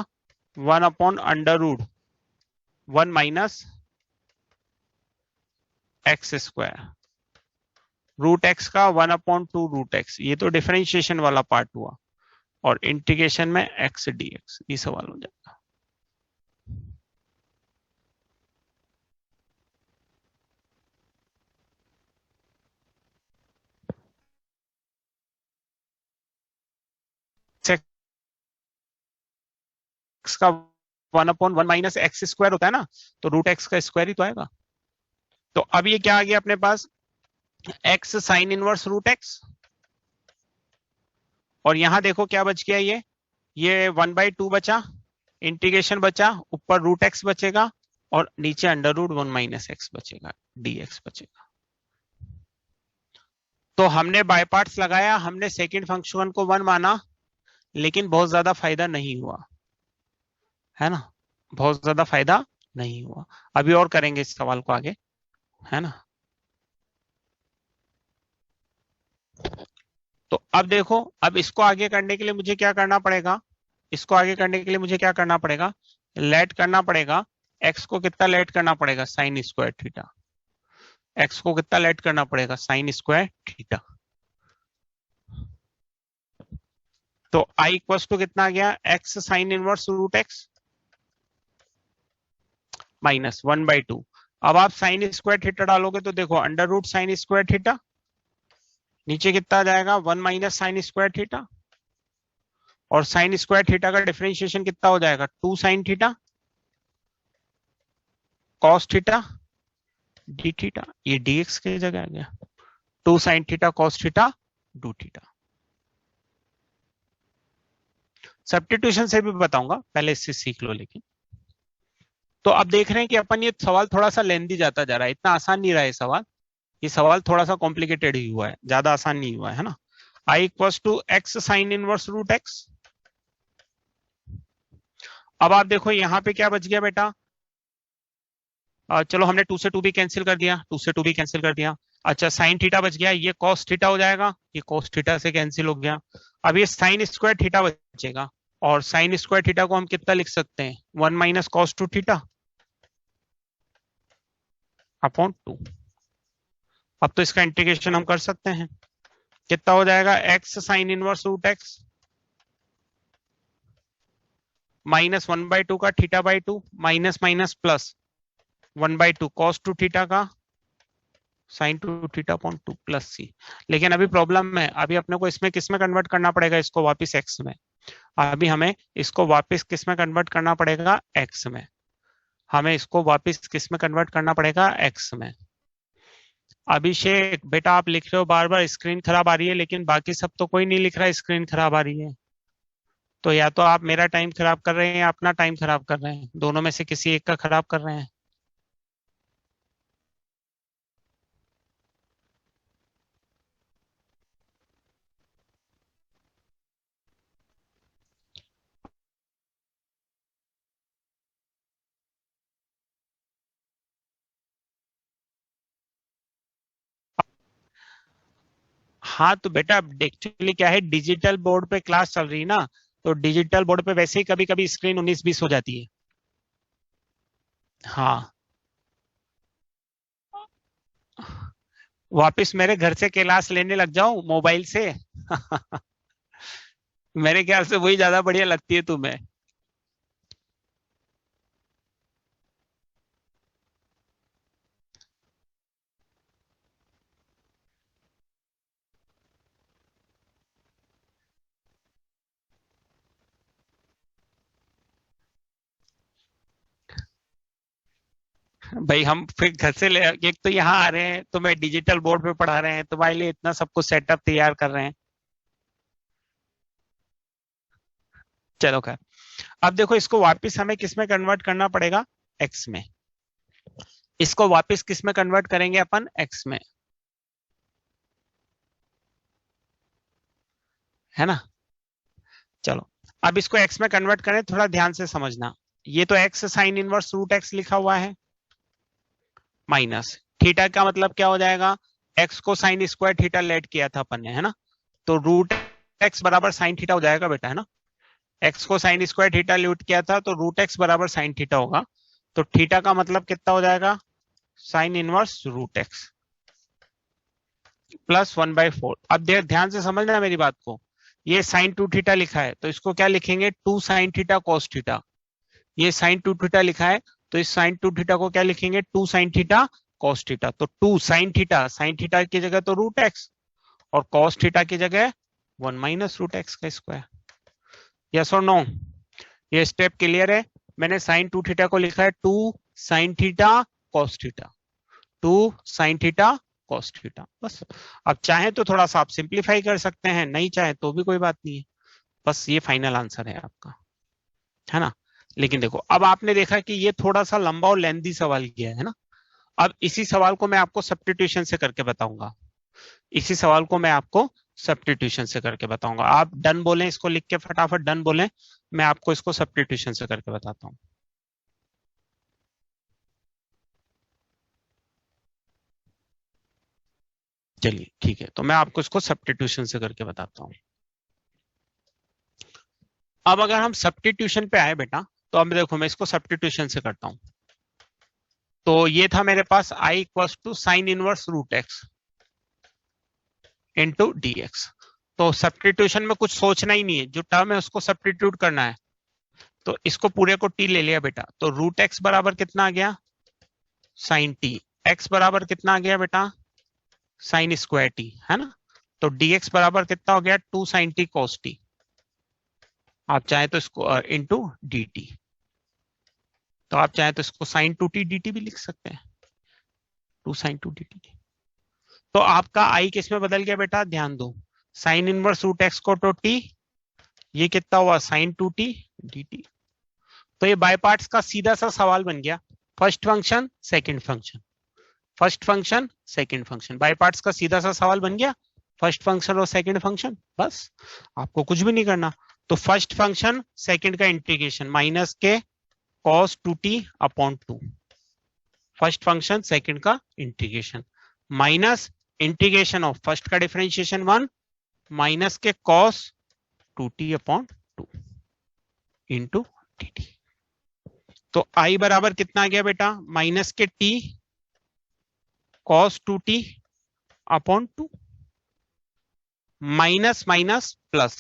1 upon under root 1 minus x square, root x का 1 अपॉन 2 रूट एक्स। ये तो डिफरेंशिएशन वाला पार्ट हुआ, और इंटीग्रेशन में x dx। ये सवाल हो जाएगा। एक्स का 1 अपॉन 1 माइनस एक्स स्क्वायर होता है ना, तो रूट एक्स का स्क्वायर ही तो आएगा। तो अब ये क्या आ गया अपने पास? X sine inverse root x, और यहां देखो क्या बच गया? ये 1/2 बचा, इंटीग्रेशन बचा, ऊपर रूट एक्स बचेगा और नीचे अंडर रूट 1 माइनस एक्स बचेगा, dx बचेगा। तो हमने बाय पार्ट्स लगाया, हमने सेकंड फंक्शन को 1 माना, लेकिन बहुत ज्यादा फायदा नहीं हुआ, है ना? बहुत ज्यादा फायदा नहीं हुआ। अभी और करेंगे इस सवाल को आगे, है ना? तो अब देखो, अब इसको आगे करने के लिए मुझे क्या करना पड़ेगा, इसको आगे करने के लिए मुझे क्या करना पड़ेगा, लेट करना पड़ेगा। एक्स को कितना लेट करना पड़ेगा, साइन स्क्वायर थीटा। एक्स को कितना लेट करना पड़ेगा, साइन स्क्वायर थीटा। तो आई इक्वल टू कितना आ गया, x sine inverse root x minus 1/2। अब आप साइन स्क्वायर थीटा डालोगे तो देखो under root sine square theta, नीचे कितना आ जाएगा 1 माइनस साइन स्क्वायर थीटा, और साइन स्क्वायर थीटा का डिफरेंशिएशन कितना हो जाएगा, 2 sine theta cos theta d theta, ये dx की जगह आ गया, 2 sine theta cos theta d theta. Substitution से भी बताऊंगा, पहले इससे सीख लो। लेकिन तो अब देख रहे हैं कि अपन ये सवाल थोड़ा सा लेंदी जाता जा रहा है, इतना आसान नहीं रहा है सवाल, ये सवाल थोड़ा सा कॉम्प्लिकेटेड ही हुआ है, ज्यादा आसान नहीं हुआ है ना। I equal to x sine inverse root x. अब आप देखो यहाँ पे क्या बच गया बेटा, चलो हमने 2 से 2 भी कैंसिल कर दिया, 2 से 2 भी कैंसिल कर दिया। अच्छा साइन थीटा बच गया, ये कॉस थीटा हो जाएगा, ये कॉस थीटा से कैंसिल हो गया। अब ये साइन स्क्वायर थीटा बचेगा, और साइन स्क्वायर थीटा को हम कितना लिख सकते हैं, 1 माइनस कॉस 2 थीटा अपॉन 2। अब तो इसका इंटीग्रेशन हम कर सकते हैं, कितना हो जाएगा, x sine inverse root x minus 1/2 का theta by 2 minus minus plus 1/2 cos 2 theta का sine 2 theta upon 2 plus C. लेकिन अभी प्रॉब्लम है, अभी अपने को इसमें किस में कन्वर्ट करना पड़ेगा, इसको वापस एक्स में। अभी हमें इसको वापस किस में कन्वर्ट करना पड़ेगा, एक्स में। हमें इसको वापस किस में कन्वर्ट करना पड़ेगा, एक्स में। अभिषेक बेटा आप लिख रहे हो बार बार स्क्रीन खराब आ रही है, लेकिन बाकी सब तो कोई नहीं लिख रहा स्क्रीन खराब आ रही है। तो या तो आप मेरा टाइम खराब कर रहे हैं या अपना टाइम खराब कर रहे हैं, दोनों में से किसी एक का खराब कर रहे हैं। हाँ तो बेटा एक्चुअली क्या है, डिजिटल बोर्ड पे क्लास चल रही है ना, तो डिजिटल बोर्ड पे वैसे ही कभी कभी स्क्रीन 19-20 हो जाती है। हाँ वापिस मेरे घर से क्लास लेने लग जाऊं मोबाइल से मेरे ख्याल से वही ज्यादा बढ़िया लगती है तुम्हें। भाई हम फिर घर से ले, एक तो यहाँ आ रहे हैं, तो मैं डिजिटल बोर्ड पे पढ़ा रहे हैं, तुम्हारे लिए इतना सब कुछ सेटअप तैयार कर रहे हैं। चलो खैर, अब देखो इसको वापस हमें किस में कन्वर्ट करना पड़ेगा, एक्स में। इसको वापस किस में कन्वर्ट करेंगे अपन, एक्स में, है ना। चलो अब इसको एक्स में कन्वर्ट करें, थोड़ा ध्यान से समझना। ये तो x sine inverse root x लिखा हुआ है, माइनस थीटा का मतलब क्या हो जाएगा, एक्स को साइन स्क्वायर थीटा लेट किया था अपन ने, है ना। तो रूट एक्स बराबर साइन थीटा हो जाएगा बेटा, है ना। एक्स को साइन स्क्वायर थीटा लेट किया था, तो रूट एक्स बराबर साइन थीटा होगा। तो थीटा का मतलब कितना हो जाएगा, sine inverse root x plus 1/4। अब ध्यान से समझना मेरी बात को, ये साइन 2 थीटा लिखा है, तो इसको क्या लिखेंगे, 2 साइन थीटा कॉस थीटा। ये साइन 2 थीटा लिखा है, तो इस साइन 2 थीटा को क्या लिखेंगे, 2 साइन थीटा कॉस थीटा। तो 2 साइन थीटा की जगह तो रूट एक्स, और कॉस थीटा की जगह 1 माइनस रूट एक्स का स्क्वायर। यस और नो, ये स्टेप क्लियर है। मैंने साइन 2 थीटा को लिखा है 2 sine theta cos theta, 2 sine theta cos theta, बस। अब चाहे तो थोड़ा सा आप सिंप्लीफाई कर सकते हैं, नहीं चाहे तो भी कोई बात नहीं है, बस ये फाइनल आंसर है आपका, है ना। लेकिन देखो अब आपने देखा कि ये थोड़ा सा लंबा और लेंथी सवाल किया है ना। अब इसी सवाल को मैं आपको सब्स्टिट्यूशन से करके बताऊंगा, इसी सवाल को मैं आपको सब्स्टिट्यूशन से करके बताऊंगा। आप डन बोलें, इसको लिख के फटाफट डन बोलें, मैं आपको इसको सब्स्टिट्यूशन से करके बताता हूं। चलिए ठीक है, तो मैं आपको इसको सब्स्टिट्यूशन से करके बताता हूँ। अब अगर हम सब्स्टिट्यूशन पे आए बेटा, तो अब देखो मैं इसको सब्स्टिट्यूशन से करता हूँ। तो ये था मेरे पास i equals to sine inverse root x into d x. तो सब्स्टिट्यूशन में कुछ सोचना ही नहीं है, जो टर्म है उसको सब्स्टिट्यूट करना है। तो इसको पूरे को t ले लिया बेटा, तो रूट एक्स बराबर कितना आ गया, साइन टी। एक्स बराबर कितना आ गया बेटा, साइन स्क्वायर टी, है ना। तो dx बराबर कितना हो गया, 2 साइन टी कॉस टी। आप चाहे तो इसको इंटू डी टी, तो आप चाहे तो इसको साइन 2t dt भी लिख सकते हैं, 2 साइन 2 dt। तो आपका i किस में बदल गया बेटा, ध्यान दो, साइन इनवर्स रूट एक्स को तो t, ये कितना हुआ साइन 2t dt। तो ये बाय पार्ट्स का सीधा सा सवाल बन गया, first function second function, first function second function, by parts का सीधा सा सवाल बन गया, फर्स्ट फंक्शन और सेकंड फंक्शन, बस आपको कुछ भी नहीं करना। तो फर्स्ट फंक्शन सेकंड का इंटीग्रेशन माइनस के cos 2t upon 2, first function second का integration minus integration of first का डिफरेंशिएशन 1 माइनस के cos 2t upon 2 into dt। तो i बराबर कितना आ गया बेटा, माइनस के t cos 2t upon 2 minus minus plus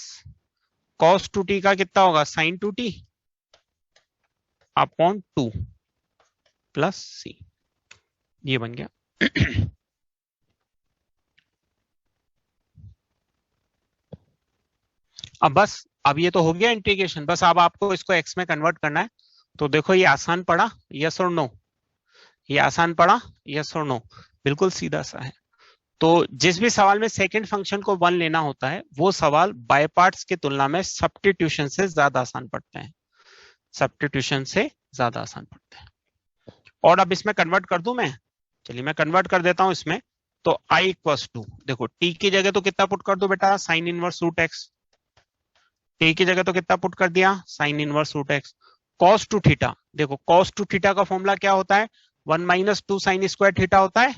cos 2t का कितना होगा, sin 2t अपॉन 2 प्लस सी, ये बन गया। अब बस, अब ये तो हो गया इंटीग्रेशन, बस अब आपको इसको x में कन्वर्ट करना है। तो देखो ये आसान पड़ा, यस और नो, ये आसान पड़ा, यस और नो, बिल्कुल सीधा सा है। तो जिस भी सवाल में सेकंड फंक्शन को 1 लेना होता है, वो सवाल बाय पार्ट्स की तुलना में सब्स्टिट्यूशन से ज्यादा आसान पड़ते हैं, सब्स्टिट्यूशन से ज्यादा आसान पड़ते हैं। और अब इसमें कन्वर्ट कर दूं मैं, चलिए मैं कन्वर्ट कर देता हूं इसमें। तो i इक्वल्स टू, देखो t की जगह तो कितना पुट कर दो बेटा, sine inverse root x, t की जगह तो कितना पुट कर दिया, sine inverse root x. cos 2 theta, देखो cos 2 थीटा का फॉर्मूला क्या होता है, 1 माइनस 2 साइन स्क्वायर थीटा होता है।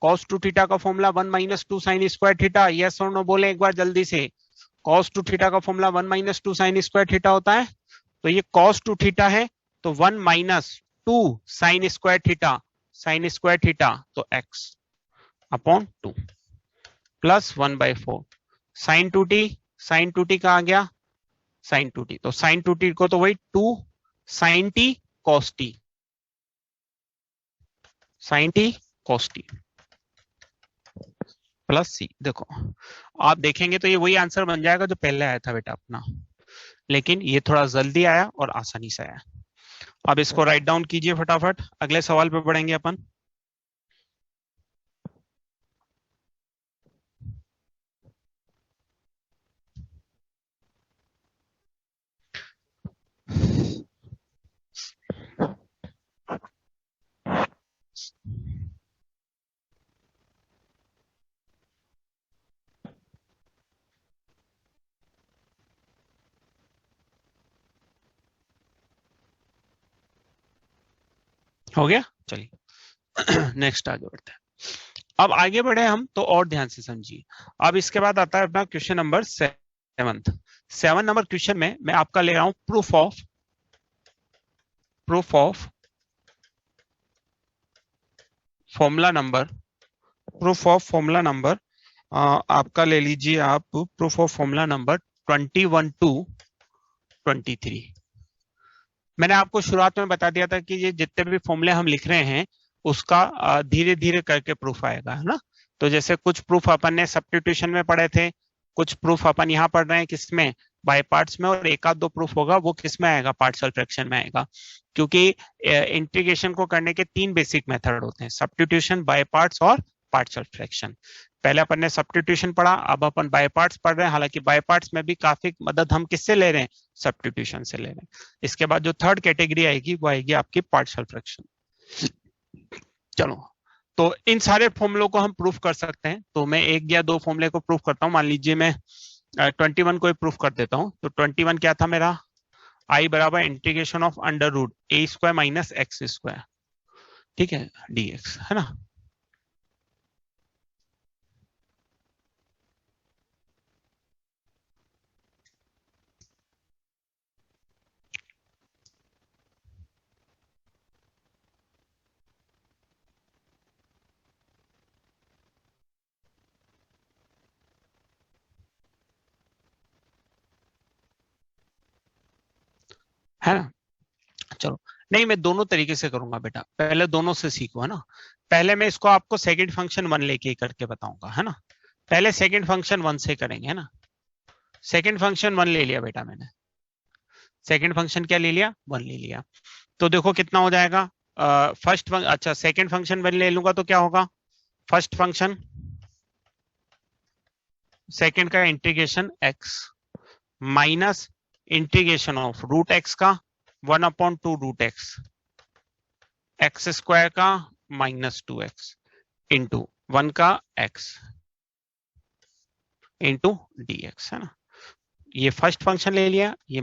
cos 2 थीटा का formula 1 minus 2 sine square theta, yes और नो बोले एक बार जल्दी से। cos 2 थीटा का formula 1 minus 2 sine square theta होता है। तो ये cos 2 थीटा है, तो 1 minus 2 sine square theta, sine square theta तो x upon 2 plus 1/4 sine 2t, sine 2t का आ गया साइन 2t, तो साइन 2t को तो वही 2 sine t cos t, sine t cos t plus c. देखो आप देखेंगे तो ये वही आंसर बन जाएगा जो पहले आया था बेटा अपना, लेकिन ये थोड़ा जल्दी आया और आसानी से आया। अब इसको राइट डाउन कीजिए फटाफट, अगले सवाल पे बढ़ेंगे अपन। हो गया, चलिए नेक्स्ट आगे बढ़ते हैं। अब आगे बढ़े हम तो और ध्यान से समझिए। अब इसके बाद आता है अपना क्वेश्चन नंबर 7 नंबर क्वेश्चन में मैं आपका ले रहा हूं proof of formula number, proof of formula number आपका ले लीजिए आप proof of formula number 21 to 23। मैंने आपको शुरुआत में बता दिया था कि ये जितने भी फॉर्मूले हम लिख रहे हैं उसका धीरे धीरे करके प्रूफ आएगा, है ना। तो जैसे कुछ प्रूफ अपन ने सब्स्टिट्यूशन में पढ़े थे, कुछ प्रूफ अपन यहाँ पढ़ रहे हैं किसमें, बाय पार्ट्स में, और एक आध दो प्रूफ होगा वो किसमें आएगा, पार्शियल फ्रैक्शन में आएगा। क्योंकि इंटीग्रेशन को करने के 3 बेसिक मेथड होते हैं, सब्स्टिट्यूशन, बाय पार्ट्स और पार्शियल फ्रैक्शन। पहले अपन ने सब्स्टिट्यूशन पढ़ा, अब अपन बाय पार्ट्स पढ़ रहे हैं। हालांकि बाय पार्ट्स में भी काफी मदद हम किससे ले रहे हैं, सब्स्टिट्यूशन से ले रहे हैं। इसके बाद जो थर्ड कैटेगरी आएगी वो आएगी आपकी पार्शियल फ्रैक्शन। चलो, तो इन सारे फॉर्मूलों को हम प्रूफ कर सकते हैं। तो मैं एक या दो फॉर्मूले को प्रूफ करता हूं। मान लीजिए मैं 21 को प्रूफ कर देता हूं। तो 21 क्या था मेरा, i बराबर integration of under root a square minus x square, ठीक है, dx, है ना। है ना। चलो, नहीं मैं दोनों तरीके से करूंगा बेटा, पहले दोनों से सीखो, है ना। पहले मैं इसको आपको सेकंड फंक्शन वन लेके ही करके बताऊंगा, है ना। पहले सेकंड फंक्शन वन से करेंगे, है ना। सेकंड फंक्शन वन ले लिया बेटा मैंने, सेकंड फंक्शन क्या ले लिया, वन ले लिया। तो देखो कितना हो जाएगा, फर्स्ट अच्छा सेकंड फंक्शन वन ले लूंगा तो क्या होगा, फर्स्ट फंक्शन सेकंड का integration x minus integration of root x का 1/2 रूट एक्स, एक्स स्क्वायर का -2x इंटू वन का x इंटू dx, है ना। ये फर्स्ट फंक्शन ले लिया, ये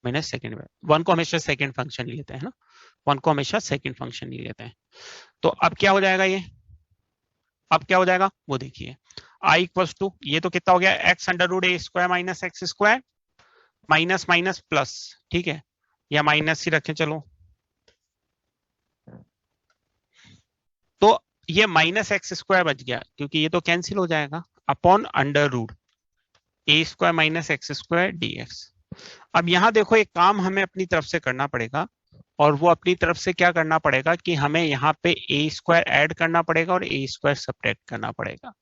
मैंने सेकंड में, वन को हमेशा सेकंड फंक्शन ही लेते हैं ना, वन को हमेशा सेकंड फंक्शन ही लेते हैं। तो अब क्या हो जाएगा ये, अब क्या हो जाएगा वो देखिए, i इक्वल्स टू ये तो कितना हो गया, x under root a square minus x square minus minus plus, ठीक है, या माइनस ही रखें चलो। तो ये माइनस एक्स स्क्वायर बच गया क्योंकि ये तो कैंसिल हो जाएगा, upon under root a square minus x square dx। अब यहां देखो एक काम हमें अपनी तरफ से करना पड़ेगा, और वो अपनी तरफ से क्या करना पड़ेगा कि हमें यहाँ पे ए स्क्वायर ऐड करना पड़ेगा और ए स्क्वायर सब्ट्रैक्ट करना पड़ेगा।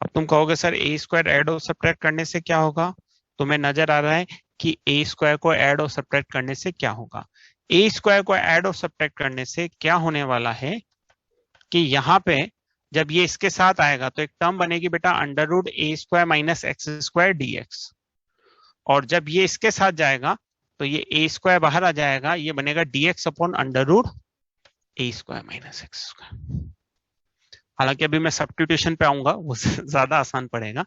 अब तुम कहोगे सर ए स्क्वायर ऐड और सब्ट्रैक्ट करने से क्या होगा, तुम्हें नजर आ रहा है कि ए स्क्वायर को ऐड और सब्ट्रैक्ट करने से क्या होगा। ए स्क्वायर को ऐड और सब्ट्रैक्ट करने से क्या होने वाला है कि यहाँ पे जब ये इसके साथ आएगा तो एक टर्म बनेगी बेटा under root a square minus x square dx, और जब ये इसके साथ जाएगा तो ये ए स्क्वायर बाहर आ जाएगा, ये बनेगा dx upon under root a square minus x square. हालांकि अभी मैं सब्स्टिट्यूशन पे आऊंगा, वो ज्यादा आसान पड़ेगा।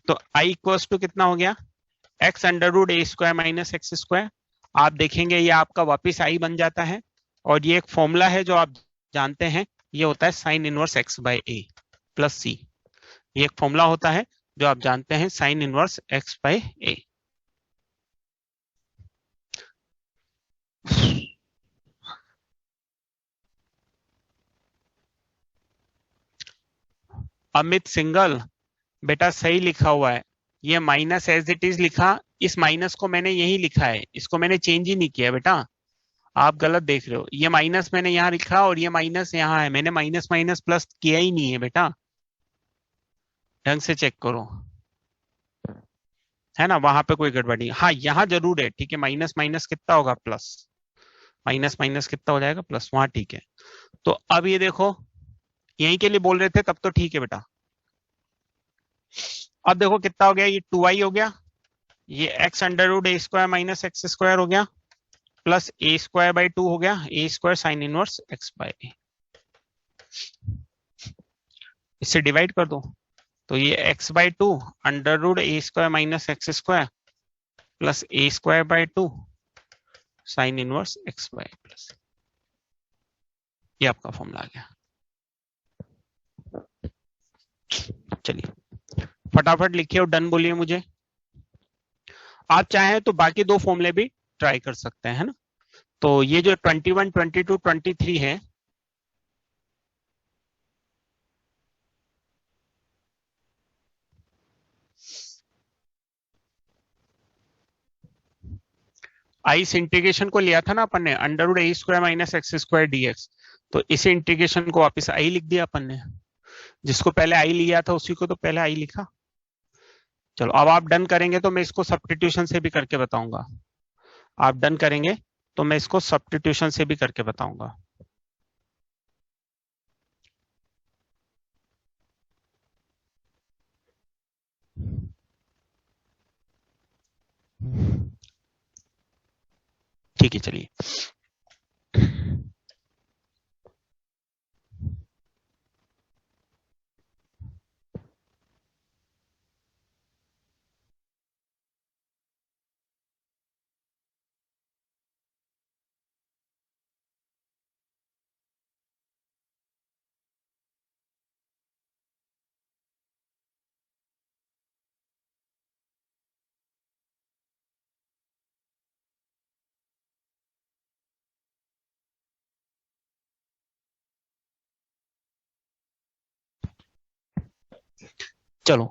तो i इक्वल्स टू कितना हो गया, x under root a square minus x square. आप देखेंगे ये आपका वापिस i बन जाता है, और ये एक फॉर्मूला है जो आप जानते हैं, ये होता है sine inverse x by a plus सी। ये एक फॉर्मूला होता है जो आप जानते हैं, sine inverse x by a। Amit Singhal, बेटा सही लिखा हुआ है, ये माइनस एज इट इज लिखा, इस माइनस को मैंने यही लिखा है, इसको मैंने चेंज ही नहीं किया बेटा, आप गलत देख रहे हो। ये माइनस मैंने यहाँ लिखा और ये माइनस यहाँ है, मैंने माइनस माइनस प्लस किया ही नहीं है बेटा, ढंग से चेक करो, है ना, वहां पे कोई गड़बड़ी। हाँ यहाँ जरूर है, ठीक है, माइनस माइनस कितना होगा प्लस, माइनस माइनस कितना हो जाएगा प्लस, वहां ठीक है। तो अब ये देखो, यहीं के लिए बोल रहे थे तब तो ठीक है बेटा। अब देखो कितना हो गया, ये 2i हो गया, ये x under root a square minus x square हो गया, प्लस ए स्क्वायर बाई 2 हो गया, a square sine inverse x by a. इससे डिवाइड कर दो, तो ये x by 2 under root a square minus x square plus a square by 2 sine inverse x by plus, ये आपका फॉर्मूला आ गया। चलिए फटाफट लिखिए और डन बोलिए मुझे। आप चाहें तो बाकी दो फॉर्मूले भी ट्राई कर सकते हैं ना। तो ये जो 21, 22, 23 है, इस इंटीग्रेशन को लिया था ना अपन ने, under root a square minus x square dx, तो इस इंटीग्रेशन को वापस आई लिख दिया अपन ने, जिसको पहले आई लिया था उसी को तो पहले आई लिखा। चलो अब आप डन करेंगे तो मैं इसको सब्स्टिट्यूशन से भी करके बताऊंगा, आप डन करेंगे तो मैं इसको सब्स्टिट्यूशन से भी करके बताऊंगा। ठीक है चलिए, चलो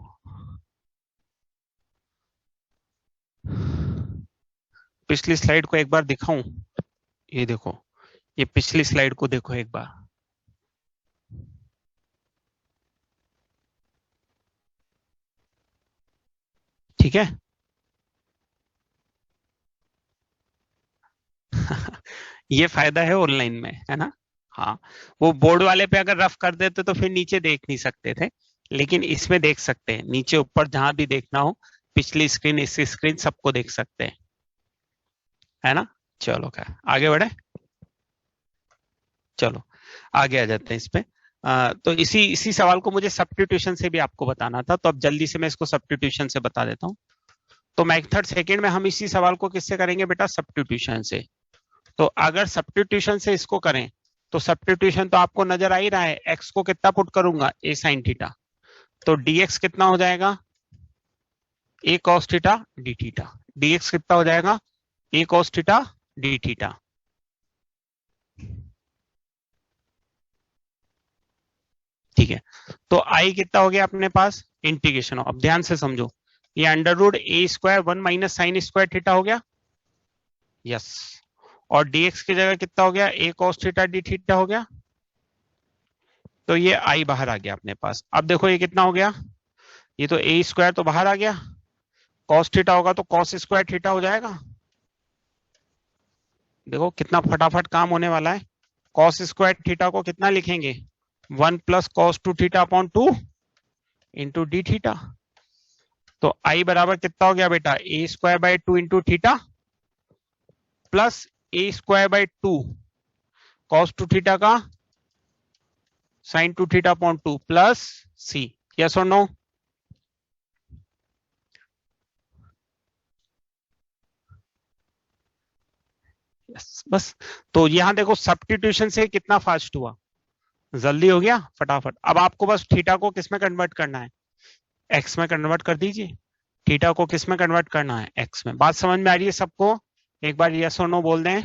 पिछली स्लाइड को एक बार दिखाऊं, ये देखो, ये पिछली स्लाइड को देखो एक बार। ठीक है। ये फायदा है ऑनलाइन में, है ना। हाँ, वो बोर्ड वाले पे अगर रफ कर देते तो फिर नीचे देख नहीं सकते थे, लेकिन इसमें देख सकते हैं, नीचे ऊपर जहां भी देखना हो, पिछली स्क्रीन, इस स्क्रीन, सबको देख सकते हैं, है ना। चलो क्या आगे बढ़े, चलो आगे आ जाते हैं इस पे। तो इसी इसी सवाल को मुझे सब्स्टिट्यूशन से भी आपको बताना था, तो अब जल्दी से मैं इसको सब्स्टिट्यूशन से बता देता हूँ। तो मेथड सेकंड में हम इसी सवाल को किससे करेंगे बेटा, सब्स्टिट्यूशन से। तो अगर सब्स्टिट्यूशन से इसको करें तो सब्स्टिट्यूशन तो आपको नजर आ ही रहा है, x को कितना पुट करूंगा, a sin थीटा, तो dx कितना हो जाएगा, a cos theta d theta, dx कितना हो जाएगा, a cos theta d theta. ठीक है, तो i कितना हो गया अपने पास, इंटीग्रेशन। अब ध्यान से समझो, ये under root a square 1 minus sine square theta हो गया, यस, और dx की जगह कितना हो गया, a cos theta d theta हो गया। तो ये i बाहर आ गया अपने पास। अब देखो ये कितना हो गया, ये तो a स्क्वायर तो बाहर आ गया, cos थीटा होगा तो cos स्क्वायर थीटा हो जाएगा। देखो कितना फटाफट काम होने वाला है। cos स्क्वायर थीटा को कितना लिखेंगे, 1 plus cos 2 theta upon 2 into D theta. तो i बराबर कितना हो गया बेटा, a square by 2 into theta plus a square by 2 cos 2 theta का sin 2 theta upon 2 plus c, yes और नो। यस, बस। तो यहां देखो सब्स्टिट्यूशन से कितना फास्ट हुआ, जल्दी हो गया फटाफट। अब आपको बस थीटा को किस में कन्वर्ट करना है, एक्स में कन्वर्ट कर दीजिए। थीटा को किस में कन्वर्ट करना है, एक्स में। बात समझ में आ रही है सबको, एक बार यस और नो बोल दें।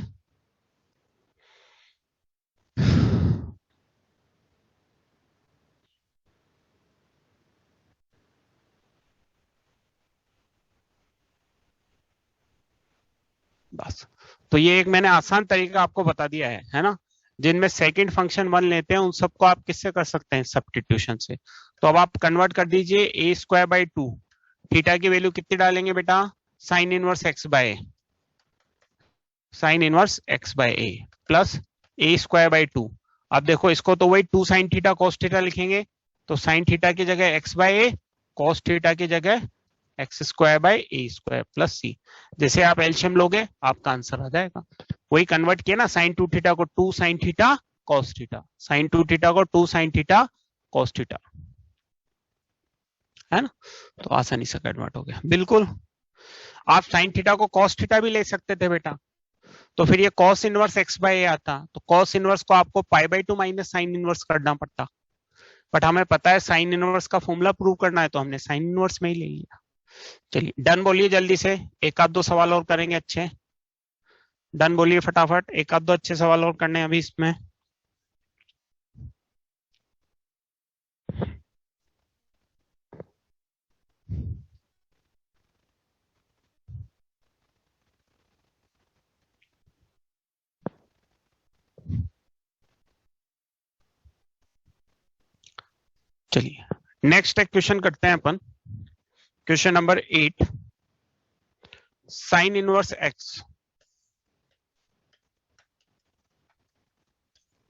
बस, तो ये एक मैंने आसान तरीका आपको बता दिया है ना। जिनमें सेकंड फंक्शन 1 लेते हैं उन सबको आप किससे कर सकते हैं, सब्स्टिट्यूशन से। तो अब आप कन्वर्ट कर दीजिए, ए स्क्वायर बाई 2, थीटा की वैल्यू कितनी डालेंगे बेटा, sine inverse x by, sine inverse x by a plus a square by 2। अब देखो इसको तो वही 2 साइन थीटा कॉस थीटा लिखेंगे, तो साइन थीटा की जगह x by a, cos theta की जगह x square by a square plus c. जैसे आप एलसीएम लोगे आपका आंसर आ जाएगा। वही कन्वर्ट किया ना, साइन 2 थीटा को 2 sine theta cos theta, sine 2 theta को 2 साइन थीटा कॉस थीटा, है ना। तो आसानी से कन्वर्ट हो गया बिल्कुल। आप साइन थीटा को कॉस थीटा भी ले सकते थे बेटा, तो फिर ये कॉस इनवर्स एक्स बाय ए आता, तो कॉस इनवर्स को आपको pi by 2 minus sine inverse करना पड़ता, बट हमें पता है साइन इनवर्स का फॉर्मूला प्रूव करना है, तो हमने साइन इनवर्स में ही ले लिया। चलिए डन बोलिए जल्दी से, एक आध दो सवाल और करेंगे अच्छे। डन बोलिए फटाफट, एक आध दो अच्छे सवाल और करने हैं अभी इसमें। चलिए नेक्स्ट एक क्वेश्चन करते हैं अपन, question number 8, sine inverse x,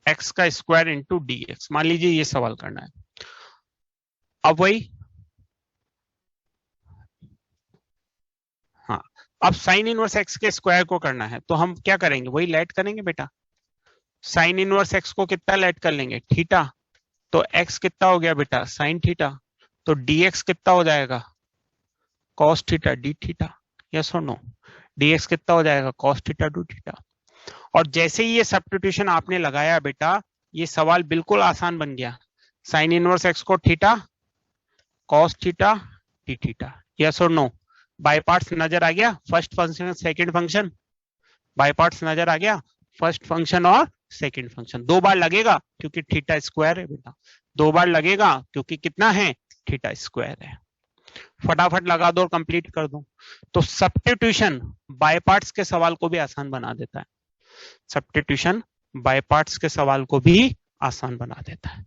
x का स्क्वायर इंटू डी एक्स, मान लीजिए ये सवाल करना है। अब वही, हाँ, अब साइन इनवर्स एक्स के स्क्वायर को करना है, तो हम क्या करेंगे, वही लेट करेंगे बेटा। साइन इनवर्स एक्स को कितना लेट कर लेंगे, थीटा, तो एक्स कितना हो गया बेटा, साइन थीटा, तो dx कितना हो जाएगा, cos theta d theta, yes और नो। dx कितना हो जाएगा, cos थीटा d थीटा। और जैसे ही ये सब्स्टिट्यूशन आपने लगाया बेटा, ये सवाल बिल्कुल आसान बन गया। साइन इनवर्स एक्स को theta, cos theta d theta, yes और नो। बाय पार्ट्स नजर आ गया, first function second function, by parts नजर आ गया, फर्स्ट फंक्शन और सेकंड फंक्शन। दो बार लगेगा क्योंकि थीटा स्क्वायर है बेटा, दो बार लगेगा क्योंकि कितना है, थीटा स्क्वायर है। फटाफट लगा दो और कंप्लीट कर दो। तो सब्स्टिट्यूशन बाय पार्ट्स के सवाल को भी आसान बना देता है। सब्स्टिट्यूशन बाय पार्ट्स के सवाल को भी आसान बना देता है।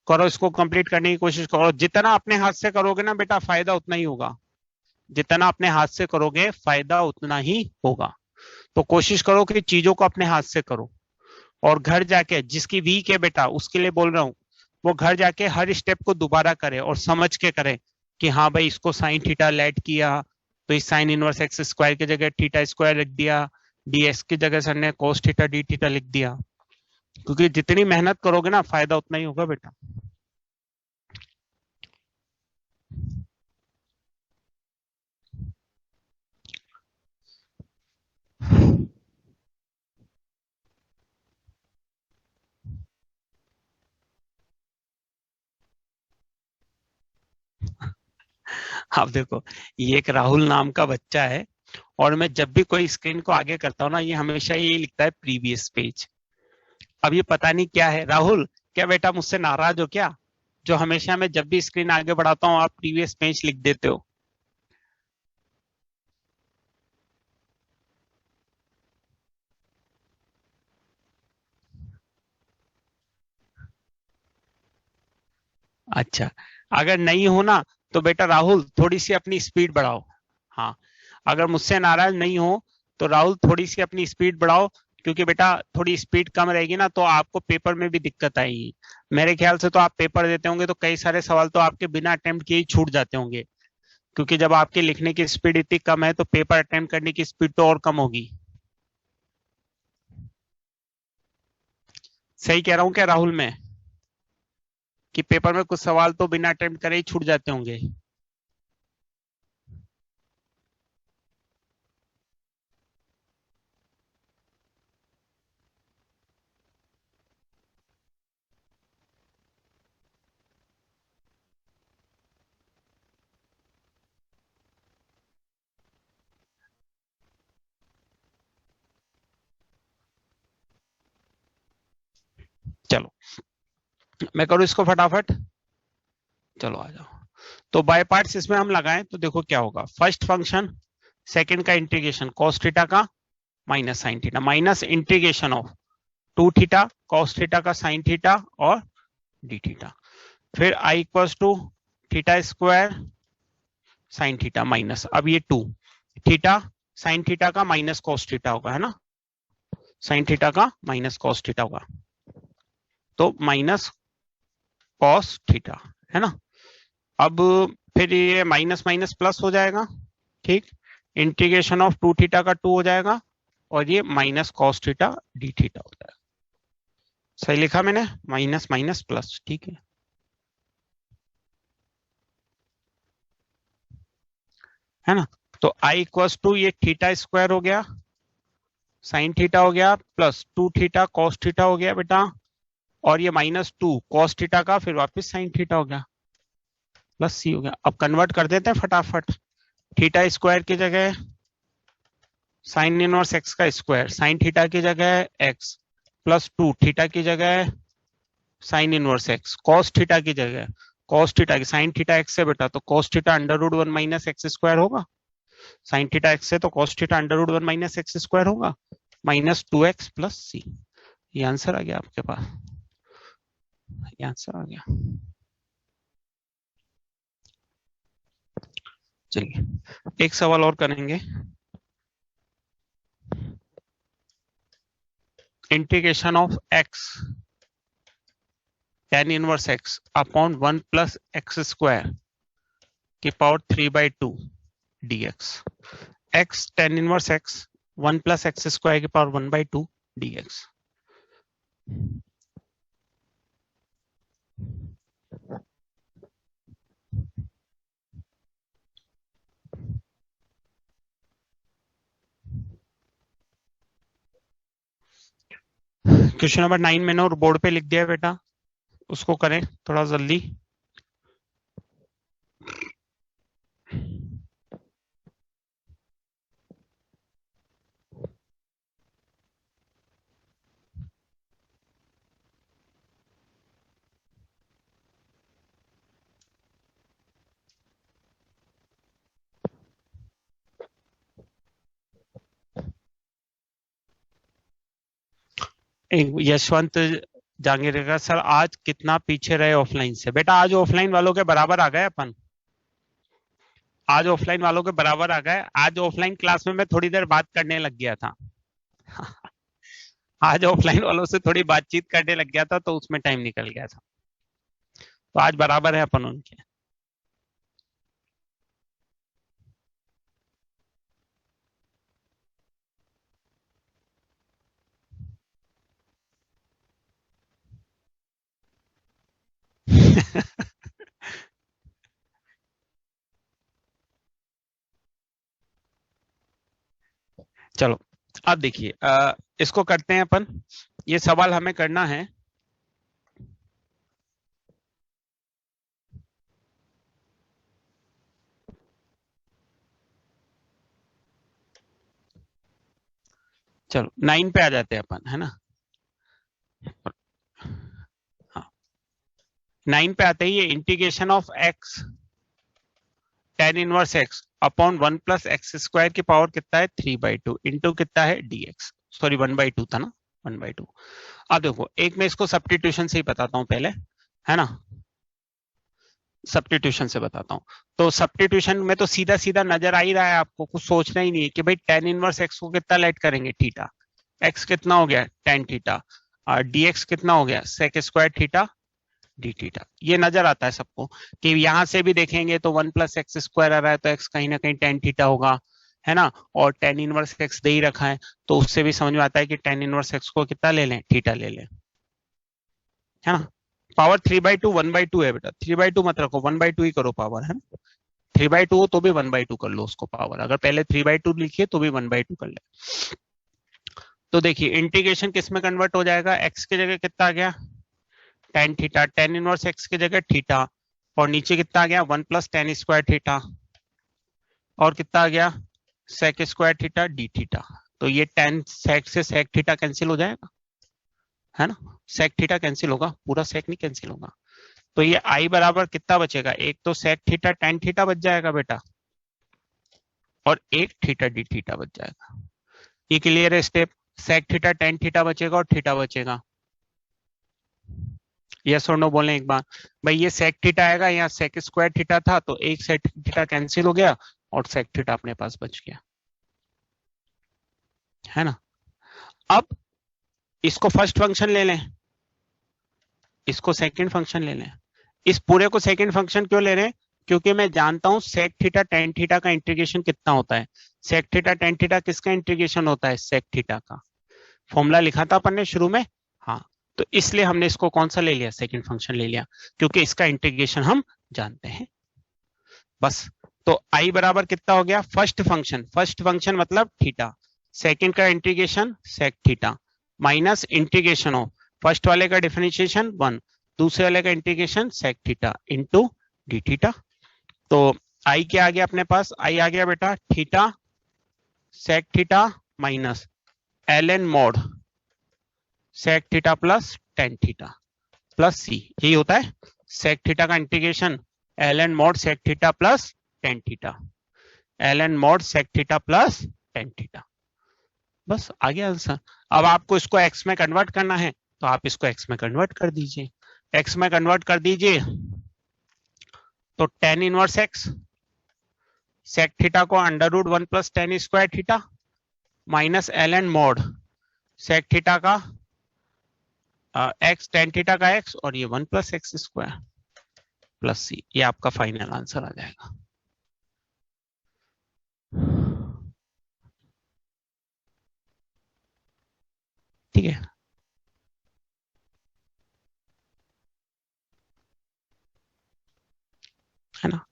करो, इसको कंप्लीट करने की कोशिश करो। जितना अपने हाथ से करोगे ना बेटा, फायदा उतना ही होगा। जितना अपने हाथ से करोगे फायदा उतना ही होगा। तो कोशिश करो कि चीजों को अपने हाथ से करो, और घर जाके जिसकी वीक है बेटा उसके लिए बोल रहा हूँ, वो घर जाके हर स्टेप को दोबारा करे और समझ के करे कि हाँ भाई इसको साइन थीटा लेट किया तो इस साइन इनवर्स एक्स स्क्वायर की जगह थीटा स्क्वायर लिख दिया, डीएक्स की जगह सर ने कोस थीटा डी थीटा लिख दिया। क्योंकि जितनी मेहनत करोगे ना फायदा उतना ही होगा बेटा। आप देखो, ये एक राहुल नाम का बच्चा है, और मैं जब भी कोई स्क्रीन को आगे करता हूँ ना, ये हमेशा ये लिखता है प्रीवियस पेज। अब ये पता नहीं क्या है। राहुल, क्या बेटा मुझसे नाराज हो क्या, जो हमेशा मैं जब भी स्क्रीन आगे बढ़ाता हूँ आप प्रीवियस पेज लिख देते हो? अच्छा, अगर नहीं हो ना तो बेटा राहुल थोड़ी सी अपनी स्पीड बढ़ाओ। हाँ, अगर मुझसे नाराज नहीं हो तो राहुल थोड़ी सी अपनी स्पीड बढ़ाओ, क्योंकि बेटा थोड़ी स्पीड कम रहेगी ना तो आपको पेपर में भी दिक्कत आएगी। मेरे ख्याल से तो आप पेपर देते होंगे तो कई सारे सवाल तो आपके बिना अटेम्प्ट किए ही छूट जाते होंगे, क्योंकि जब आपके लिखने की स्पीड इतनी कम है तो पेपर अटेम्प्ट करने की स्पीड तो और कम होगी। सही कह रहा हूँ क्या राहुल मैं, कि पेपर में कुछ सवाल तो बिना अटेम्प्ट करे ही छूट जाते होंगे? चलो मैं करूँ इसको फटाफट। चलो आ जाओ। तो बाय पार्ट्स इसमें हम लगाएं तो देखो क्या होगा। फर्स्ट फंक्शन सेकंड का इंटीग्रेशन कॉस थीटा का minus sine theta, minus integration of two theta cos theta का साइन थीटा और डी थीटा। फिर I equals to theta square sine theta minus, अब ये टू थीटा साइन थीटा का minus cos theta होगा, है ना, साइन थीटा का माइनस कॉस थीटा होगा, तो माइनस कॉस थीटा, है ना। अब फिर ये माइनस माइनस प्लस हो जाएगा, ठीक, इंटीग्रेशन ऑफ टू थीटा का टू हो जाएगा, और ये minus cos theta d theta हो जाएगा। सही लिखा मैंने, माइनस माइनस प्लस, ठीक है ना। तो आई इक्वल्स टू ये थीटा स्क्वायर हो गया साइन थीटा हो गया plus two theta cos theta हो गया बेटा, और ये माइनस टू कॉस थीटा का फिर वापस साइन थीटा हो गया प्लस सी हो गया। अब कन्वर्ट कर देते हैं फटाफट। थीटा स्क्वायर की जगह साइन इनवर्स एक्स का स्क्वायर, साइन थीटा की जगह एक्स प्लस टू थीटा की जगह sine inverse x, cos theta की जगह कॉस थीटा की साइन थीटा एक्स से बेटा, तो cos theta under root one minus x square होगा, साइन थीटा एक्स से तो cos theta under root one minus x square होगा, माइनस टू एक्स प्लस सी। ये आंसर आ गया आपके पास, ये आंसर आ गया। चलिए एक सवाल और करेंगे। Integration of x tan inverse x upon one plus x square की power 3/2 dx, x tan inverse x one plus x square की पावर 1/2 dx। क्वेश्चन नंबर 9 मैंने और बोर्ड पे लिख दिया बेटा, उसको करें थोड़ा जल्दी। यशवंत जहांगीर का सर आज कितना पीछे रहे ऑफलाइन से? बेटा आज ऑफलाइन वालों के बराबर आ गए अपन, आज ऑफलाइन वालों के बराबर आ गए। आज ऑफलाइन क्लास में मैं थोड़ी देर बात करने लग गया था आज ऑफलाइन वालों से थोड़ी बातचीत करने लग गया था तो उसमें टाइम निकल गया था। तो आज बराबर है अपन उनके। चलो अब देखिए, इसको करते हैं अपन। ये सवाल हमें करना है। चलो 9 पे आ जाते हैं अपन, है ना। हाँ 9 पे आते ही ये integration of x tan inverse x upon 1 plus x square की पावर कितना है 3/2 इंटू कितना है dx। सॉरी 1/2 था ना, 1/2। अब देखो एक मैं इसको सब्स्टिट्यूशन से ही बताता हूँ पहले, है ना। सब्स्टिट्यूशन से बताता हूँ। तो सब्स्टिट्यूशन में तो सीधा सीधा नजर आ ही रहा है आपको, कुछ सोचना ही नहीं है कि भाई tan इनवर्स x को कितना लेट करेंगे थीटा। x कितना हो गया tan थीटा और dx कितना हो गया sec square theta d theta. ये नजर आता है सबको कि यहां से भी देखेंगे तो 1 प्लस एक्स स्क्वायर आ रहा है तो x कहीं ना कहीं tan थीटा होगा, है ना। और tan इनवर्स x दे ही रखा है तो उससे भी समझ में आता है कि tan इनवर्स x को कितना ले लें, थीटा ले लें, है ना। पावर 3/2 1/2 है बेटा, 3/2 मत रखो 1/2 ही करो पावर, है ना। 3/2 हो तो भी 1/2 कर लो उसको पावर, अगर पहले 3/2 लिखिए तो भी 1/2 कर ले। तो देखिए इंटीग्रेशन किस में कन्वर्ट हो जाएगा, x की जगह कितना आ गया tan theta, tan inverse x की जगह थीटा, और नीचे कितना आ गया 1 प्लस tan स्क्वायर थीटा, और कितना आ गया sec square theta d theta. तो ये tan sec से sec थीटा कैंसिल हो जाएगा, है ना। sec थीटा कैंसिल होगा, पूरा sec नहीं कैंसिल होगा। तो ये i बराबर कितना बचेगा, एक तो sec थीटा tan थीटा बच जाएगा बेटा, और एक थीटा डी थीटा बच जाएगा। ये क्लियर है step. sec theta tan theta बचेगा और थीटा बचेगा। यस और नो बोले एक बार। भाई ये sec थीटा आएगा, यहाँ sec स्क्वायर थीटा था तो एक sec थीटा कैंसिल हो गया और sec थीटा अपने पास बच गया, है ना। अब इसको फर्स्ट फंक्शन ले लें, इसको सेकंड फंक्शन ले लें। इस पूरे को सेकंड फंक्शन क्यों ले रहे हैं, क्योंकि मैं जानता हूं sec थीटा tan थीटा का इंटीग्रेशन कितना होता है। sec थीटा tan थीटा किसका इंटीग्रेशन होता है, sec थीटा का। फॉर्मूला लिखा था अपन ने शुरू में, हाँ। तो इसलिए हमने इसको कौन सा ले लिया, सेकंड फंक्शन ले लिया, क्योंकि इसका इंटीग्रेशन हम जानते हैं बस। तो i बराबर कितना हो गया, फर्स्ट फंक्शन मतलब थीटा, सेकंड का integration sec theta minus integration of first वाले का डिफरेंशिएशन 1, दूसरे वाले का integration sec theta into D theta. तो i क्या आ गया अपने पास, i आ गया बेटा theta sec theta minus ln mod sec theta plus tan theta plus c। यही होता है sec थीटा का integration ln mod sec theta plus tan theta, ln mod sec theta plus tan theta. बस आ गया answer. अब आपको इसको x में कन्वर्ट करना है तो आप इसको x में कन्वर्ट कर दीजिए, x में कन्वर्ट कर दीजिए तो tan inverse x sec theta को under root 1 plus tan square theta minus ln mod sec theta का x tan थीटा का x और ये 1 प्लस एक्स स्क्वायर प्लस सी। ये आपका फाइनल आंसर आ जाएगा। ठीक है ना।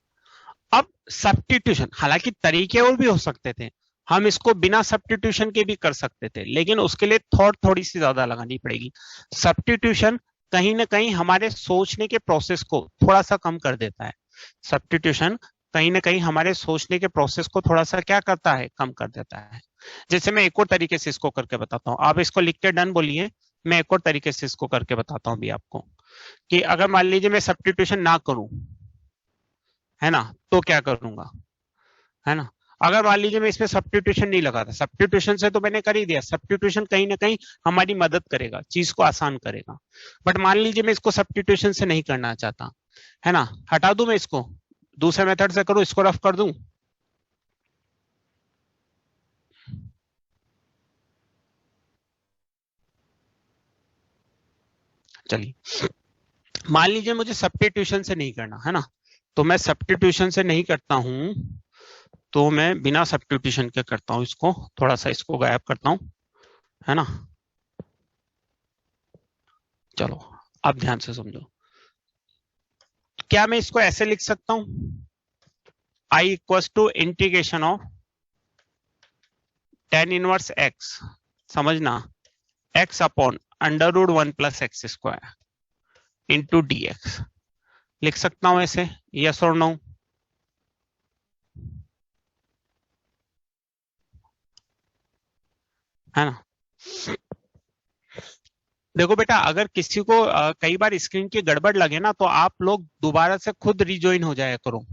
अब सब्स्टिट्यूशन, हालांकि तरीके और भी हो सकते थे, हम इसको बिना सब्स्टिट्यूशन के भी कर सकते थे, लेकिन उसके लिए थोड़ी सी ज्यादा लगानी पड़ेगी। सब्स्टिट्यूशन कहीं ना कहीं हमारे सोचने के प्रोसेस को थोड़ा सा कम कर देता है। सब्स्टिट्यूशन कहीं ना कहीं हमारे सोचने के प्रोसेस को थोड़ा सा क्या करता है, कम कर देता है। जैसे मैं एक और तरीके से इसको करके बताता हूँ, आप इसको लिख के डन बोलिए, मैं एक और तरीके से इसको करके बताता हूँ भी आपको, कि अगर मान लीजिए मैं सब्स्टिट्यूशन ना करूं, है ना, तो क्या करूंगा, है ना। अगर मान लीजिए मैं इसमें सब्स्टिट्यूशन नहीं लगाता, सब्स्टिट्यूशन से तो मैंने कर ही दिया, सब्स्टिट्यूशन कहीं ना कहीं हमारी मदद करेगा, चीज को आसान करेगा। बट मान लीजिए मैं इसको सब्स्टिट्यूशन से नहीं करना चाहता, है ना, हटा दूं मैं इसको, दूसरे मेथड से करूं, इसको रफ कर दूं। चलिए मान लीजिए मुझे सब्स्टिट्यूशन से नहीं करना, है ना, तो मैं सब्स्टिट्यूशन से नहीं करता हूं, तो मैं बिना सब्स्टिट्यूशन के करता हूं। इसको थोड़ा सा इसको गायब करता हूं, है ना। चलो अब ध्यान से समझो, क्या मैं इसको ऐसे लिख सकता हूं, I equals to integration of tan inverse x, समझना, x upon under root 1 plus x square into dx, लिख सकता हूं ऐसे, यस और नो? है ना। देखो बेटा, अगर किसी को कई बार स्क्रीन की गड़बड़ लगे ना, तो आप लोग दोबारा से खुद रिज्वाइन हो जाया करो।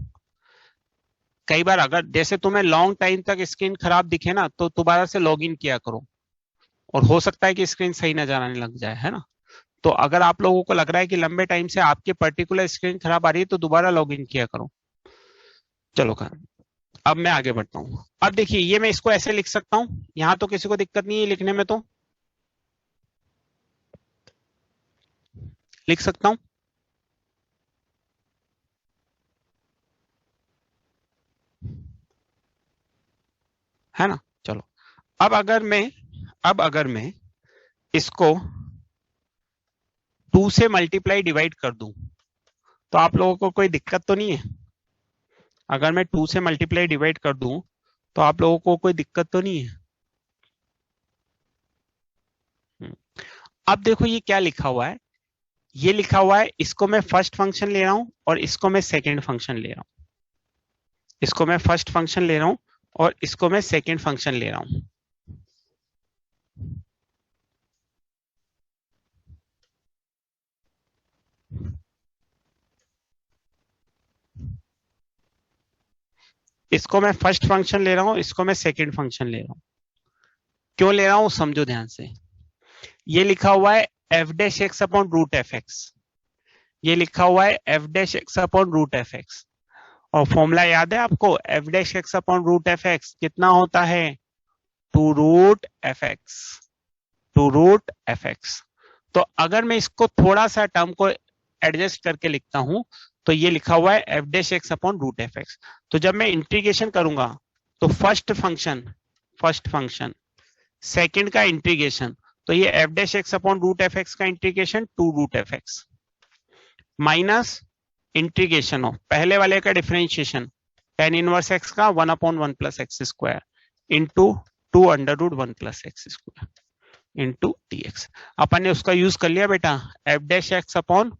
कई बार अगर जैसे तुम्हें लॉन्ग टाइम तक स्क्रीन खराब दिखे ना, तो दोबारा से लॉग इन किया करो, और हो सकता है कि स्क्रीन सही नजर आने लग जाए, है ना। तो अगर आप लोगों को लग रहा है कि लंबे टाइम से आपकी पर्टिकुलर स्क्रीन खराब आ रही है, तो दोबारा लॉग इन किया करो। चलो कर, अब मैं आगे बढ़ता हूँ। अब देखिए, ये मैं इसको ऐसे लिख सकता हूँ, यहाँ तो किसी को दिक्कत नहीं है लिखने में, तो लिख सकता हूँ, है ना। चलो अब अगर मैं इसको 2 से मल्टीप्लाई डिवाइड कर दूं, तो आप लोगों को कोई दिक्कत तो नहीं है? अगर मैं 2 से मल्टीप्लाई डिवाइड कर दूं, तो आप लोगों को कोई दिक्कत तो नहीं है? अब देखो ये क्या लिखा हुआ है, ये लिखा हुआ है, इसको मैं फर्स्ट फंक्शन ले रहा हूं और इसको मैं सेकंड फंक्शन ले रहा हूं, इसको मैं फर्स्ट फंक्शन ले रहा हूं और इसको मैं सेकंड फंक्शन ले रहा हूं। इसको मैं फर्स्ट फंक्शन ले रहा हूं, इसको मैं सेकंड फंक्शन ले रहा हूं। क्यों ले रहा हूं समझो ध्यान से। ये लिखा हुआ है f dash x upon root f x, ये लिखा हुआ है f dash x upon root f x, और फॉर्मूला याद है आपको, f dash x upon root f x कितना होता है, two root f x, two root f x. तो अगर मैं इसको थोड़ा सा टर्म को एडजस्ट करके लिखता हूं, तो ये लिखा हुआ है f dash x upon root f x. तो जब मैं इंटीग्रेशन करूंगा, तो फर्स्ट फंक्शन सेकंड का इंटीग्रेशन, तो ये f dash x upon root f x का integration two root f x, minus integration of पहले वाले का डिफरेंशिएशन tan इनवर्स एक्स का 1 upon 1 plus x square into 2 under root 1 plus x square into dx। अपन ने उसका use कर लिया बेटा, f dash x upon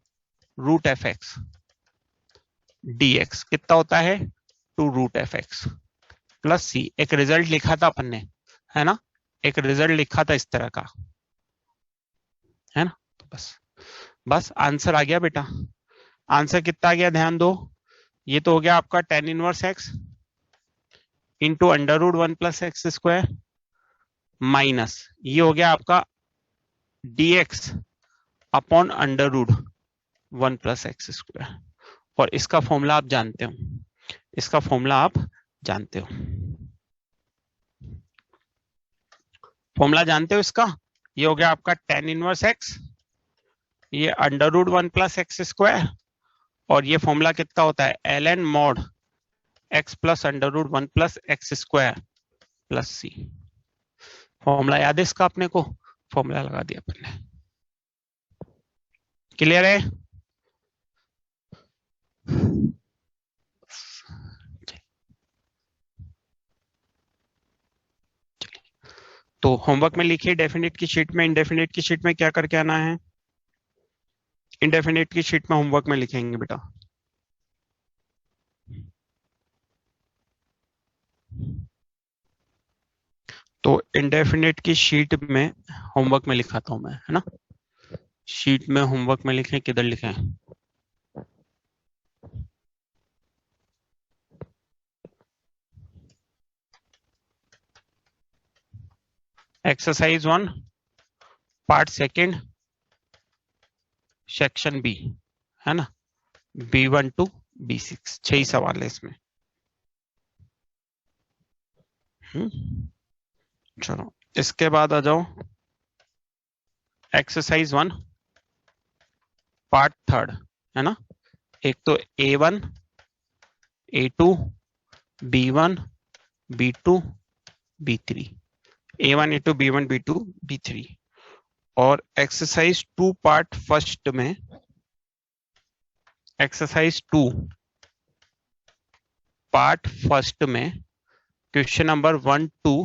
root f x dx कितना होता है, two root f x plus c. एक रिजल्ट लिखा था अपन ने, है ना, एक रिजल्ट लिखा था इस तरह का, है ना। तो बस आंसर आ गया बेटा। आंसर कितना आ गया ध्यान दो, ये तो हो गया आपका tan inverse x into under root 1 plus x square, minus ये हो गया आपका dx upon under root 1 plus x square. और इसका फॉर्मूला आप जानते हो, इसका फॉर्मूला आप जानते हो, फॉर्मूला जानते हो इसका, ये हो गया आपका tan इनवर्स एक्स, ये under root 1 plus x square, और ये फॉर्मूला कितना होता है, ln mod x plus under root 1 plus x square plus c. Formula याद है इसका अपने को, फॉर्मूला लगा दिया अपन ने। क्लियर है? तो होमवर्क में लिखिए डेफिनेट की शीट में, इंडेफिनेट की शीट में क्या करके आना है, इंडेफिनेट की शीट में होमवर्क में लिखेंगे बेटा। तो इंडेफिनेट की शीट में होमवर्क में लिखाता हूं मैं, है ना। शीट में होमवर्क में लिखें, किधर लिखें, exercise 1 part second section B, है ना, B1 टू B6, 6 ही सवाल है इसमें। चलो इसके बाद आ जाओ एक्सरसाइज 1 पार्ट थर्ड, है ना। एक तो A1 A2 B1 B2 B3, A1 A2 B1 B2 B3, और एक्सरसाइज 2 पार्ट फर्स्ट में, एक्सरसाइज 2 पार्ट फर्स्ट में क्वेश्चन नंबर 1 to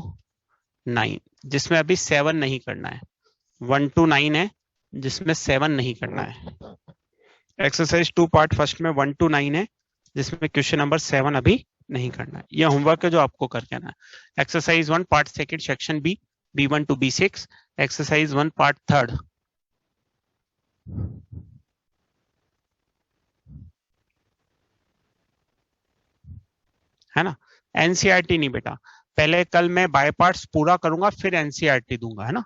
9, जिसमें अभी 7 नहीं करना है, 1 to 9 है जिसमें 7 नहीं करना है। एक्सरसाइज 2 पार्ट फर्स्ट में 1 to 9 है जिसमें क्वेश्चन नंबर 7 अभी नहीं करना है। यह होमवर्क है जो आपको करके आना है। Exercise 1 part second section B, B1 to B6, exercise 1 part third, है ना। एनसीईआरटी नहीं बेटा, पहले कल मैं बाय पार्ट्स पूरा करूंगा फिर एनसीईआरटी दूंगा, है ना।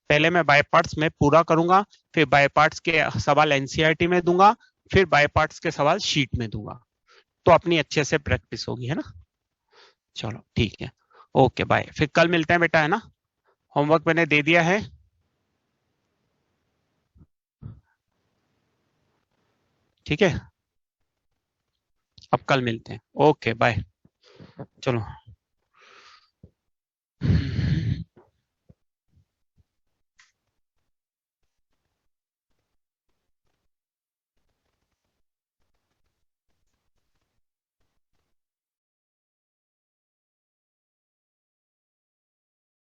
पहले मैं बाय पार्ट्स में पूरा करूंगा, फिर बाय पार्ट्स के सवाल एनसीईआरटी में दूंगा, फिर बाय पार्ट्स के सवाल शीट में दूंगा, तो अपनी अच्छे से प्रैक्टिस होगी, है ना। चलो ठीक है, ओके बाय, फिर कल मिलते हैं बेटा, है ना। होमवर्क मैंने दे दिया है, ठीक है। अब कल मिलते हैं, ओके बाय। चलो।